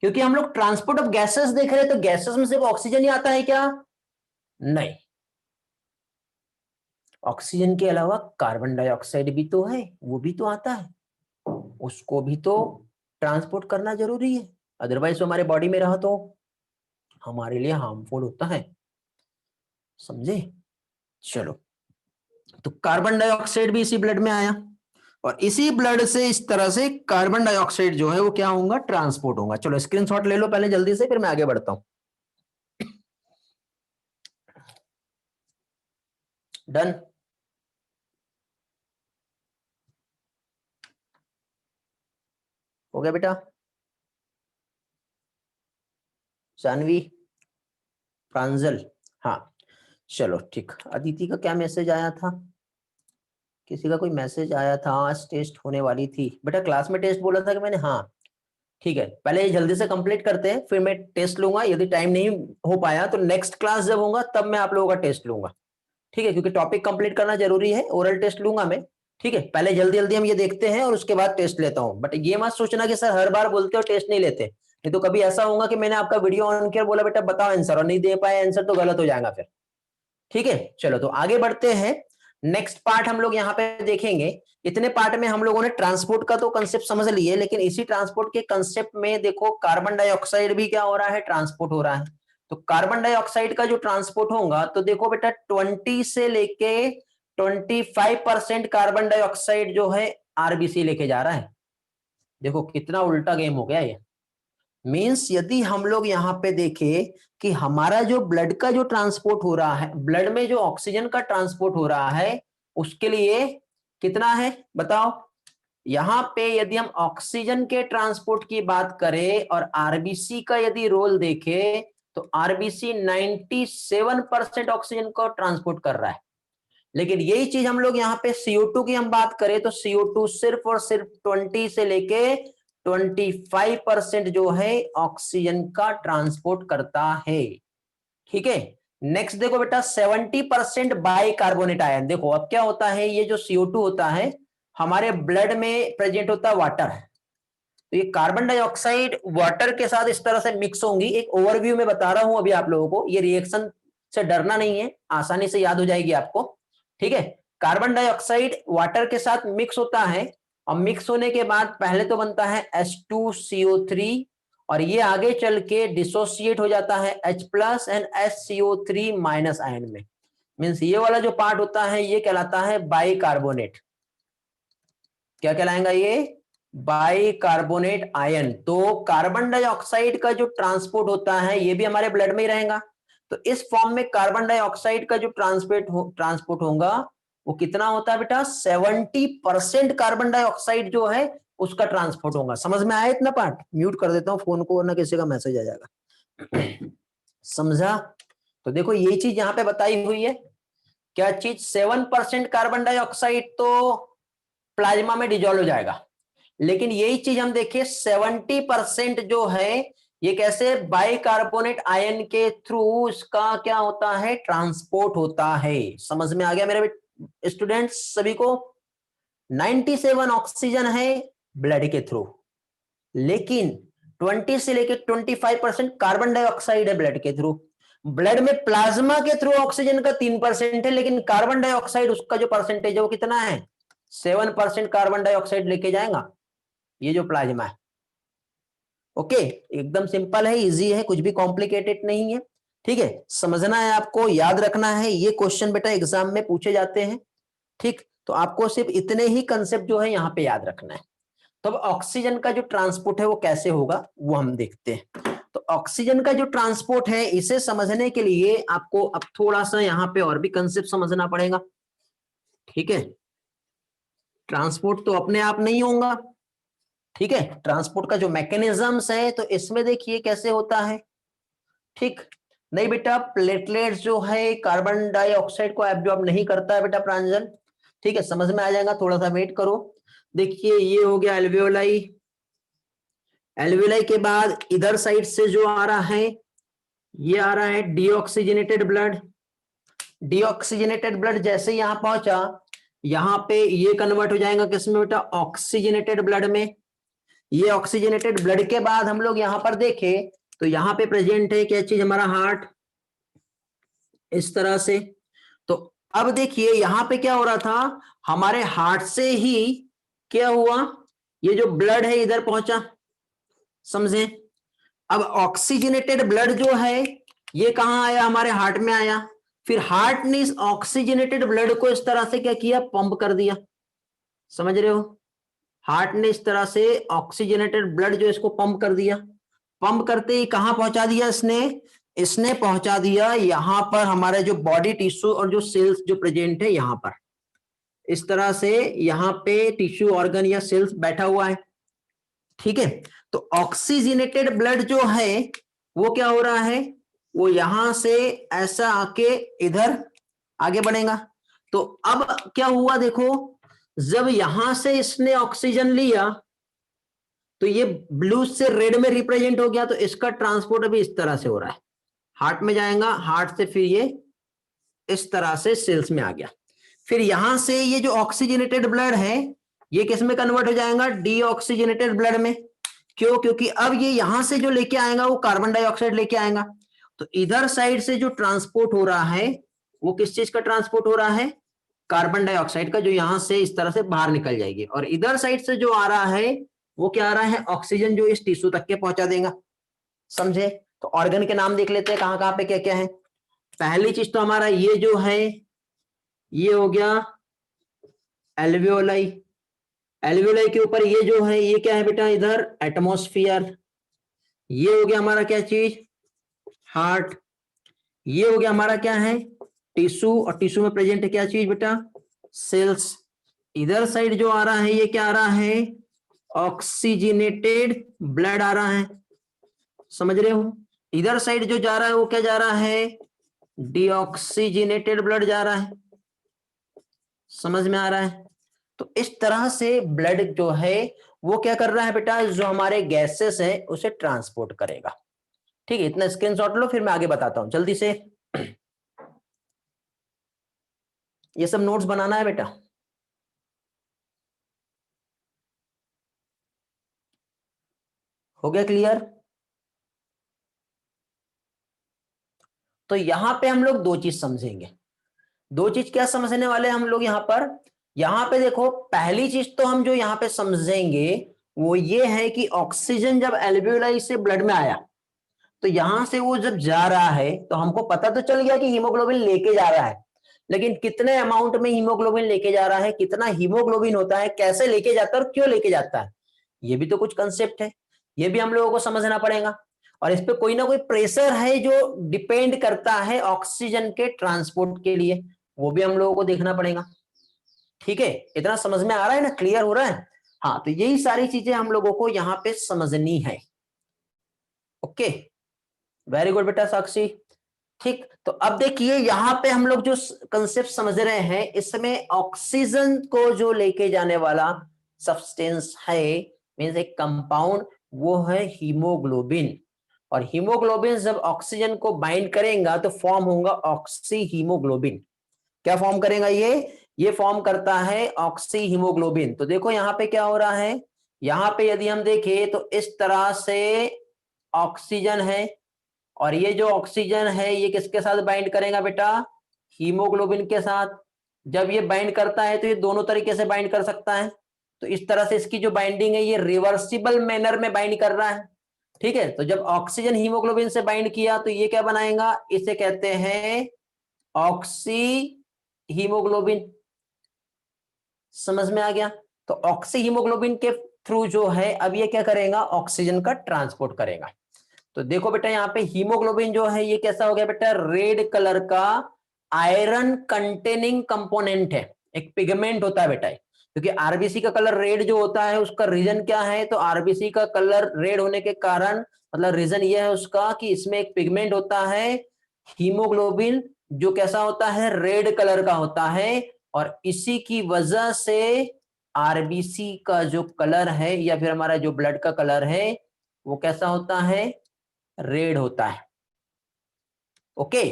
क्योंकि हम लोग ट्रांसपोर्ट ऑफ गैसेस देख रहे हैं, तो गैसेस में सिर्फ ऑक्सीजन ही आता है क्या, नहीं, ऑक्सीजन के अलावा कार्बन डाइऑक्साइड भी तो है, वो भी तो आता है, उसको भी तो ट्रांसपोर्ट करना जरूरी है, अदरवाइज हमारे बॉडी में रहा तो हमारे लिए हार्मफुल होता है, समझे। चलो, तो कार्बन डाइऑक्साइड भी इसी ब्लड में आया, और इसी ब्लड से इस तरह से कार्बन डाइऑक्साइड जो है वो क्या होगा, ट्रांसपोर्ट होगा। चलो स्क्रीनशॉट ले लो पहले जल्दी से, फिर मैं आगे बढ़ता हूं। डन, हो गया बेटा। जानवी, प्रांजल, हाँ चलो ठीक। अदिति का क्या मैसेज आया था, किसी का कोई मैसेज आया था, आज टेस्ट होने वाली थी बेटा, क्लास में टेस्ट बोला था कि मैंने, हाँ ठीक है, पहले ये जल्दी से कंप्लीट करते हैं, फिर मैं टेस्ट लूंगा, यदि टाइम नहीं हो पाया तो नेक्स्ट क्लास जब होगा तब मैं आप लोगों का टेस्ट लूंगा, ठीक है, क्योंकि टॉपिक कंप्लीट करना जरूरी है, ओरल टेस्ट लूंगा मैं, ठीक है। पहले जल्दी जल्दी हम ये देखते हैं और उसके बाद टेस्ट लेता हूं, बट ये मत सोचना कि सर हर बार बोलते हो टेस्ट नहीं लेते, नहीं तो कभी ऐसा होगा कि मैंने आपका वीडियो ऑन किया, बोला बेटा बताओ आंसर, और नहीं दे पाए आंसर तो गलत हो जाएगा फिर, ठीक है। चलो तो आगे बढ़ते हैं, नेक्स्ट पार्ट हम लोग यहाँ पे देखेंगे। इतने पार्ट में हम लोगों ने ट्रांसपोर्ट का तो कंसेप्ट समझ लिए, लेकिन इसी ट्रांसपोर्ट के कंसेप्ट में देखो कार्बन डाइऑक्साइड भी क्या हो रहा है, ट्रांसपोर्ट हो रहा है। तो कार्बन डाइऑक्साइड का जो ट्रांसपोर्ट होगा, तो देखो बेटा 20 से लेके 25% कार्बन डाइऑक्साइड जो है आरबीसी लेके जा रहा है। देखो कितना उल्टा गेम हो गया ये। मींस यदि हम लोग यहाँ पे देखें कि हमारा जो ब्लड का जो ट्रांसपोर्ट हो रहा है, ब्लड में जो ऑक्सीजन का ट्रांसपोर्ट हो रहा है, उसके लिए कितना है बताओ। यहाँ पे यदि हम ऑक्सीजन के ट्रांसपोर्ट की बात करें और आरबीसी का यदि रोल देखें, तो आरबीसी 97% ऑक्सीजन को ट्रांसपोर्ट कर रहा है। लेकिन यही चीज हम लोग यहाँ पे CO2 की हम बात करें, तो CO2 सिर्फ और सिर्फ 20 से लेके 25% जो है ऑक्सीजन का ट्रांसपोर्ट करता है, ठीक है। नेक्स्ट देखो बेटा 70% बाइकार्बोनेट आयन। देखो अब क्या होता है, ये जो CO2 होता है हमारे ब्लड में प्रेजेंट होता है वाटर, तो ये कार्बन डाइऑक्साइड वाटर के साथ इस तरह से मिक्स होंगी। एक ओवरव्यू में बता रहा हूं अभी आप लोगों को, ये रिएक्शन से डरना नहीं है, आसानी से याद हो जाएगी आपको, ठीक है। कार्बन डाइऑक्साइड वाटर के साथ मिक्स होता है, और मिक्स होने के बाद पहले तो बनता है H2CO3, और ये आगे चल के डिसोसिएट हो जाता है H plus and HCO3 minus ion में। मीन्स ये वाला जो पार्ट होता है ये कहलाता है बाइकार्बोनेट। क्या कहलाएगा ये, बाइकार्बोनेट आयन। तो कार्बन डाइऑक्साइड का जो ट्रांसपोर्ट होता है ये भी हमारे ब्लड में ही रहेगा, तो इस फॉर्म में कार्बन डाइऑक्साइड का जो ट्रांसपोर्ट होगा वो कितना होता है बेटा, 70% कार्बन डाइऑक्साइड जो है उसका ट्रांसपोर्ट होगा। समझ में आया इतना पार्ट, म्यूट कर देता हूं फोन को वरना किसी का मैसेज आ जाएगा। समझा। तो देखो ये चीज यहां पे बताई हुई है, क्या चीज, 7% कार्बन डाइऑक्साइड तो प्लाज्मा में डिजोल्व हो जाएगा, लेकिन यही चीज हम देखें 70% जो है ये कैसे, बाइकार्बोनेट आयन के थ्रू इसका क्या होता है, ट्रांसपोर्ट होता है। समझ में आ गया मेरे स्टूडेंट्स सभी को। 97 ऑक्सीजन है ब्लड के थ्रू, लेकिन 20 से लेकर 25% कार्बन डाइऑक्साइड है ब्लड के थ्रू। ब्लड में प्लाज्मा के थ्रू ऑक्सीजन का 3% है, लेकिन कार्बन डाइऑक्साइड उसका जो परसेंटेज है वो कितना है, 7% कार्बन डाइऑक्साइड लेके जाएगा ये जो प्लाज्मा है। ओके, एकदम सिंपल है, इजी है, कुछ भी कॉम्प्लिकेटेड नहीं है, ठीक है। समझना है आपको, याद रखना है, ये क्वेश्चन बेटा एग्जाम में पूछे जाते हैं, ठीक। तो आपको सिर्फ इतने ही कंसेप्ट जो है यहाँ पे याद रखना है। तो अब ऑक्सीजन का जो ट्रांसपोर्ट है वो कैसे होगा वो हम देखते हैं। तो ऑक्सीजन का जो ट्रांसपोर्ट है इसे समझने के लिए आपको अब थोड़ा सा यहाँ पे और भी कंसेप्ट समझना पड़ेगा। ठीक है, ट्रांसपोर्ट तो अपने आप नहीं होगा, ठीक है, ट्रांसपोर्ट का जो मैकेनिज्म्स है तो इसमें देखिए कैसे होता है। ठीक, नहीं बेटा, प्लेटलेट्स जो है कार्बन डाइऑक्साइड को एब्जॉर्ब नहीं करता है बेटा प्रांजल। ठीक है, समझ में आ जाएगा, थोड़ा सा वेट करो। देखिए ये हो गया एल्वियोलाई। एल्वियोलाई के बाद इधर साइड से जो आ रहा है ये आ रहा है डीऑक्सीजनेटेड ब्लड। डीऑक्सीजनेटेड ब्लड जैसे यहां पहुंचा, यहां पे ये कन्वर्ट हो जाएगा किसमें बेटा, ऑक्सीजनेटेड ब्लड में। ये ऑक्सीजनेटेड ब्लड के बाद हम लोग यहां पर देखें तो यहां पे प्रेजेंट है क्या चीज, हमारा हार्ट, इस तरह से। तो अब देखिए यहां पे क्या हो रहा था, हमारे हार्ट से ही क्या हुआ, ये जो ब्लड है इधर पहुंचा, समझे। अब ऑक्सीजनेटेड ब्लड जो है ये कहां आया, हमारे हार्ट में आया। फिर हार्ट ने इस ऑक्सीजनेटेड ब्लड को इस तरह से क्या किया, पंप कर दिया, समझ रहे हो। हार्ट ने इस तरह से ऑक्सीजनेटेड ब्लड जो इसको पंप कर दिया। पंप करते ही कहां पहुंचा दिया इसने, इसने पहुंचा दिया यहां पर हमारे जो बॉडी टिश्यू और जो सेल्स जो प्रेजेंट है यहां पर, इस तरह से यहां पे टिश्यू ऑर्गन या सेल्स बैठा हुआ है। ठीक है, तो ऑक्सीजनेटेड ब्लड जो है वो क्या हो रहा है, वो यहां से ऐसा आके इधर आगे बढ़ेगा। तो अब क्या हुआ देखो, जब यहां से इसने ऑक्सीजन लिया तो ये ब्लू से रेड में रिप्रेजेंट हो गया, तो इसका ट्रांसपोर्ट अभी इस तरह से हो रहा है, हार्ट में जाएगा, हार्ट से फिर ये इस तरह से सेल्स में आ गया। फिर यहां से ये जो ऑक्सीजनेटेड ब्लड है ये किस में कन्वर्ट हो जाएगा, डीऑक्सीजनेटेड ब्लड में। क्यों, क्योंकि अब ये यहां से जो लेके आएगा वो कार्बन डाइऑक्साइड लेके आएगा। तो इधर साइड से जो ट्रांसपोर्ट हो रहा है वो किस चीज का ट्रांसपोर्ट हो रहा है, कार्बन डाइऑक्साइड का, जो यहां से इस तरह से बाहर निकल जाएगी। और इधर साइड से जो आ रहा है वो क्या आ रहा है, ऑक्सीजन, जो इस टिश्यू तक के पहुंचा देगा, समझे। तो ऑर्गन के नाम देख लेते हैं कहां कहां पे क्या क्या है। पहली चीज तो हमारा ये जो है ये हो गया एल्वियोलाई। एल्वियोलाई के ऊपर ये जो है ये क्या है बेटा, इधर एटमॉस्फेयर। ये हो गया हमारा क्या चीज, हार्ट। ये हो गया हमारा क्या है, टिश्यू, और टिश्यू में प्रेजेंट है क्या चीज बेटा, सेल्स। इधर साइड जो आ रहा है ये क्या आ रहा है, ऑक्सीजनेटेड ब्लड आ रहा है, समझ रहे हो। इधर साइड जो जा रहा है वो क्या जा रहा है, डीऑक्सीजनेटेड ब्लड जा रहा है, समझ में आ रहा है। तो इस तरह से ब्लड जो है वो क्या कर रहा है बेटा, जो हमारे गैसेस है उसे ट्रांसपोर्ट करेगा। ठीक है, इतना स्क्रीनशॉट लो, फिर मैं आगे बताता हूं जल्दी से। ये सब नोट्स बनाना है बेटा। हो गया क्लियर। तो यहां पे हम लोग दो चीज समझेंगे। दो चीज क्या समझने वाले हम लोग यहां पर, यहां पे देखो, पहली चीज तो हम जो यहां पे समझेंगे वो ये है कि ऑक्सीजन जब एल्वियोलाई से ब्लड में आया तो यहां से वो जब जा रहा है तो हमको पता तो चल गया कि हीमोग्लोबिन लेके जा रहा है, लेकिन कितने अमाउंट में हीमोग्लोबिन लेके जा रहा है, कितना हीमोग्लोबिन होता है, कैसे लेके जाता है और क्यों लेके जाता है, ये भी तो कुछ कंसेप्ट है, ये भी हम लोगों को समझना पड़ेगा। और इस पे कोई ना कोई प्रेशर है जो डिपेंड करता है ऑक्सीजन के ट्रांसपोर्ट के लिए, वो भी हम लोगों को देखना पड़ेगा। ठीक है, इतना समझ में आ रहा है ना, क्लियर हो रहा है। हाँ, तो यही सारी चीजें हम लोगों को यहाँ पे समझनी है। ओके, वेरी गुड बेटा साक्षी। ठीक, तो अब देखिए यहाँ पे हम लोग जो कंसेप्ट समझ रहे हैं इसमें ऑक्सीजन को जो लेके जाने वाला सब्सटेंस है, मींस एक कंपाउंड, वो है हीमोग्लोबिन। और हीमोग्लोबिन जब ऑक्सीजन को बाइंड करेगा तो फॉर्म होगा ऑक्सी हीमोग्लोबिन। क्या फॉर्म करेगा ये फॉर्म करता है ऑक्सी हीमोग्लोबिन। तो देखो यहाँ पे क्या हो रहा है, यहाँ पे यदि हम देखें तो इस तरह से ऑक्सीजन है, और ये जो ऑक्सीजन है ये किसके साथ बाइंड करेगा बेटा, हीमोग्लोबिन के साथ। जब ये बाइंड करता है तो ये दोनों तरीके से बाइंड कर सकता है। तो इस तरह से इसकी जो बाइंडिंग है ये रिवर्सिबल मैनर में बाइंड कर रहा है। ठीक है, तो जब ऑक्सीजन हीमोग्लोबिन से बाइंड किया तो ये क्या बनाएगा, इसे कहते हैं ऑक्सी हीमोग्लोबिन। समझ में आ गया। तो ऑक्सी हीमोग्लोबिन के थ्रू जो है अब ये क्या करेगा, ऑक्सीजन का ट्रांसपोर्ट करेगा। तो देखो बेटा यहाँ पे हीमोग्लोबिन जो है ये कैसा हो गया बेटा, रेड कलर का आयरन कंटेनिंग कंपोनेंट है, एक पिगमेंट होता है बेटा, क्योंकि आरबीसी का कलर रेड जो होता है उसका रीजन क्या है, तो आरबीसी का कलर रेड होने के कारण मतलब रीजन ये है उसका कि इसमें एक पिगमेंट होता है हीमोग्लोबिन, जो कैसा होता है, रेड कलर का होता है, और इसी की वजह से आरबीसी का जो कलर है या फिर हमारा जो ब्लड का कलर है वो कैसा होता है, रेड होता है। ओके,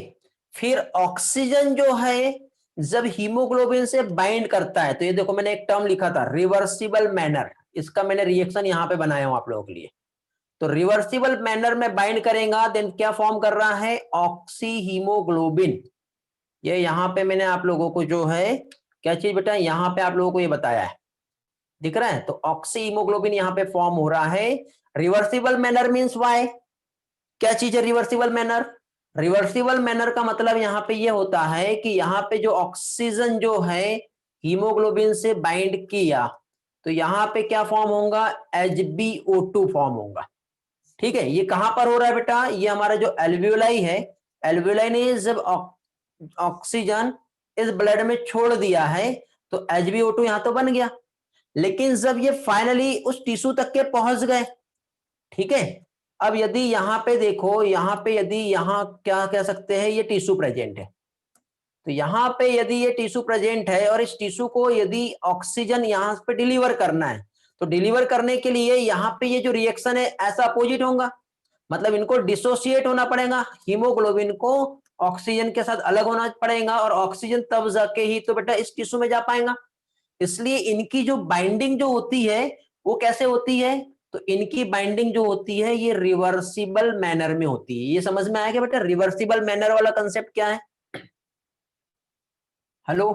फिर ऑक्सीजन जो है जब हीमोग्लोबिन से बाइंड करता है, तो ये देखो मैंने एक टर्म लिखा था रिवर्सिबल मैनर, इसका मैंने रिएक्शन यहां पे बनाया हूं आप लोगों के लिए। तो रिवर्सिबल मैनर में बाइंड करेगा देन क्या फॉर्म कर रहा है, ऑक्सी हीमोग्लोबिन। ये यहां पे मैंने आप लोगों को जो है क्या चीज बेटा, यहां पे आप लोगों को ये बताया है, दिख रहा है, तो ऑक्सी हीमोग्लोबिन यहां पे फॉर्म हो रहा है। रिवर्सिबल मैनर मींस व्हाई, क्या चीज है रिवर्सिबल मैनर, रिवर्सिबल मैनर का मतलब यहां पे ये होता है कि यहां पे जो ऑक्सीजन जो है हीमोग्लोबिन से बाइंड किया तो यहां पे क्या फॉर्म होगा, HbO2 फॉर्म होगा। ठीक है, ये कहां पर हो रहा है बेटा, ये हमारा जो एल्वियोलाई है, एल्वियोलाई ने जब ऑक्सीजन इस ब्लड में छोड़ दिया है तो HbO2 यहां तो बन गया, लेकिन जब ये फाइनली उस टिश्यू तक के पहुंच गए, ठीक है, अब यदि यहां पे देखो, यहां पे यदि यहां क्या कह सकते हैं, ये टिश्यू प्रेजेंट है, तो यहां पे यदि ये टिश्यू प्रेजेंट है और इस टिश्यू को यदि ऑक्सीजन यहां पे डिलीवर करना है, तो डिलीवर करने के लिए यहां पे ये जो रिएक्शन है ऐसा अपोजिट होगा, मतलब इनको डिसोसिएट होना पड़ेगा, हीमोग्लोबिन को ऑक्सीजन के साथ अलग होना पड़ेगा, और ऑक्सीजन तब जाके ही तो बेटा इस टिश्यू में जा पाएगा। इसलिए इनकी जो बाइंडिंग जो होती है वो कैसे होती है, तो इनकी बाइंडिंग जो होती है ये रिवर्सिबल मैनर में होती है। ये समझ में आया क्या बेटा, रिवर्सिबल मैनर वाला कंसेप्ट क्या है, हेलो,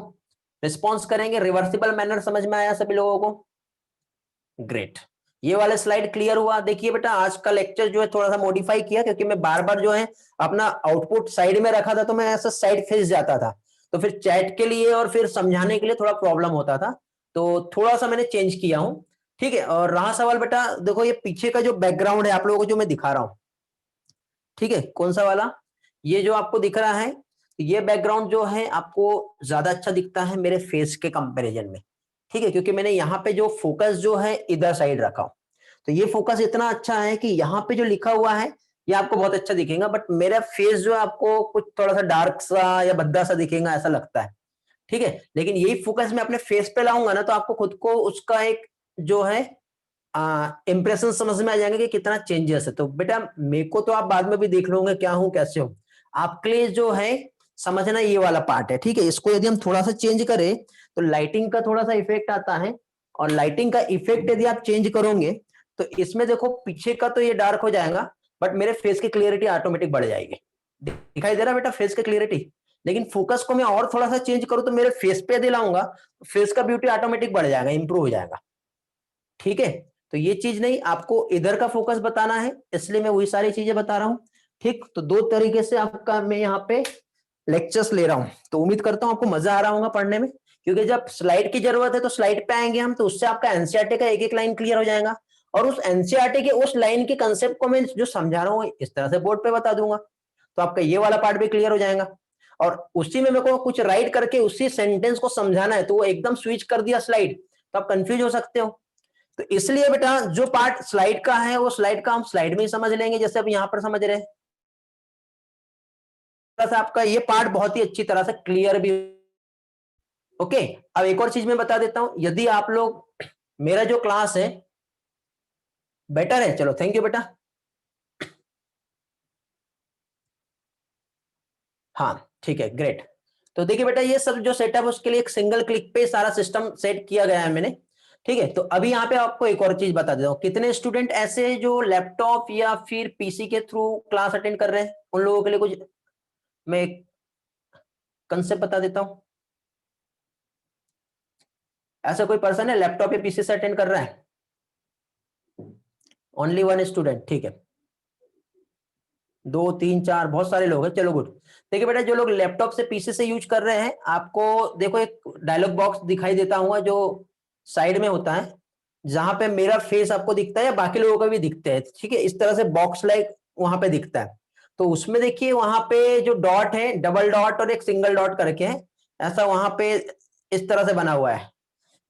रिस्पॉन्स करेंगे, रिवर्सिबल मैनर समझ में आया सभी लोगों को, ग्रेट। ये वाला स्लाइड क्लियर हुआ। देखिए बेटा आज का लेक्चर जो है थोड़ा सा मॉडिफाई किया, क्योंकि मैं बार बार जो है अपना आउटपुट साइड में रखा था तो मैं ऐसा साइड फेस जाता था, तो फिर चैट के लिए और फिर समझाने के लिए थोड़ा प्रॉब्लम होता था, तो थोड़ा सा मैंने चेंज किया हूं। ठीक है, और रहा सवाल बेटा, देखो ये पीछे का जो बैकग्राउंड है आप लोगों को जो मैं दिखा रहा हूं, ठीक है, कौन सा वाला, ये जो आपको दिख रहा है, ये बैकग्राउंड जो है आपको ज्यादा अच्छा दिखता है मेरे फेस के कंपैरिजन में, ठीक है, क्योंकि मैंने यहाँ पे जो फोकस जो है इधर साइड रखा हूं, तो ये फोकस इतना अच्छा है कि यहाँ पे जो लिखा हुआ है ये आपको बहुत अच्छा दिखेगा, बट मेरा फेस जो है आपको कुछ थोड़ा सा डार्क सा या भद्दा सा दिखेगा ऐसा लगता है, ठीक है, लेकिन यही फोकस मैं अपने फेस पे लाऊंगा ना तो आपको खुद को उसका एक जो है इंप्रेशन समझ में आ जाएंगे कि कितना चेंजेस है। तो बेटा मेरे को तो आप बाद में भी देख लोगे क्या हूं कैसे हूं, आपके लिए जो है समझना ये वाला पार्ट है, ठीक है। इसको यदि हम थोड़ा सा चेंज करें तो लाइटिंग का थोड़ा सा इफेक्ट आता है, और लाइटिंग का इफेक्ट यदि आप चेंज करोगे तो इसमें देखो पीछे का तो ये डार्क हो जाएगा, बट मेरे फेस की क्लियरिटी ऑटोमेटिक बढ़ जाएगी। दिखाई दे रहा है बेटा फेस की क्लियरिटी, लेकिन फोकस को मैं और थोड़ा सा चेंज करूं तो मेरे फेस पे यदि लाऊंगा तो फेस का ब्यूटी ऑटोमेटिक बढ़ जाएगा, इंप्रूव हो जाएगा, ठीक है। तो ये चीज नहीं, आपको इधर का फोकस बताना है, इसलिए मैं वही सारी चीजें बता रहा हूं, ठीक। तो दो तरीके से आपका मैं यहाँ पे लेक्चर्स ले रहा हूं, तो उम्मीद करता हूं आपको मजा आ रहा होगा पढ़ने में, क्योंकि जब स्लाइड की जरूरत है तो स्लाइड पे आएंगे हम, तो उससे आपका एनसीईआरटी का एक एक लाइन क्लियर हो जाएगा, और उस एनसीईआरटी के उस लाइन के कंसेप्ट को मैं जो समझा रहा हूँ इस तरह से बोर्ड पे बता दूंगा, तो आपका ये वाला पार्ट भी क्लियर हो जाएगा। और उसी में मेरे को कुछ राइट करके उसी सेंटेंस को समझाना है, तो वो एकदम स्विच कर दिया स्लाइड तो आप कंफ्यूज हो सकते हो, तो इसलिए बेटा जो पार्ट स्लाइड का है वो स्लाइड का हम स्लाइड में ही समझ लेंगे, जैसे अब यहां पर समझ रहे हैं, आपका ये पार्ट बहुत ही अच्छी तरह से क्लियर भी। ओके, अब एक और चीज मैं बता देता हूं, यदि आप लोग मेरा जो क्लास है बेटर है, चलो थैंक यू बेटा, हाँ ठीक है ग्रेट। तो देखिए बेटा ये सब जो सेटअप उसके लिए एक सिंगल क्लिक पे सारा सिस्टम सेट किया गया है मैंने, ठीक है। तो अभी यहाँ पे आपको एक और चीज बता देता हूँ, कितने स्टूडेंट ऐसे हैं जो लैपटॉप या फिर पीसी के थ्रू क्लास अटेंड कर रहे हैं, उन लोगों के लिए कुछ मैं कंसेप्ट बता देता हूँ। ऐसा कोई पर्सन है लैपटॉप या पीसी से अटेंड कर रहा है, ओनली वन स्टूडेंट, ठीक है, दो तीन चार बहुत सारे लोग हैं, चलो गुड। देखिए बेटा जो लोग लैपटॉप से पीसी से यूज कर रहे हैं, आपको देखो एक डायलॉग बॉक्स दिखाई देता होगा जो साइड में होता है, जहां पे मेरा फेस आपको दिखता है या बाकी लोगों का भी दिखता है, ठीक है, इस तरह से बॉक्स लाइक वहां पे दिखता है। तो उसमें देखिए वहां पे जो डॉट है, डबल डॉट और एक सिंगल डॉट करके है, ऐसा वहां पे इस तरह से बना हुआ है।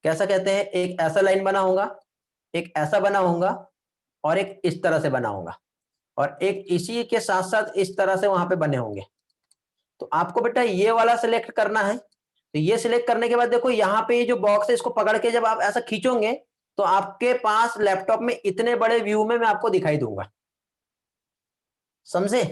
कैसा कहते हैं, एक ऐसा लाइन बना होगा, एक ऐसा बना होगा, और एक इस तरह से बना होगा, और एक इसी के साथ साथ इस तरह से वहां पे बने होंगे। तो आपको बेटा ये वाला सिलेक्ट करना है। तो ये सिलेक्ट करने के बाद देखो यहाँ पे ये जो बॉक्स है, इसको पकड़ के जब आप ऐसा खींचोगे तो आपके पास लैपटॉप में इतने बड़े व्यू में मैं आपको दिखाई दूंगा। समझे?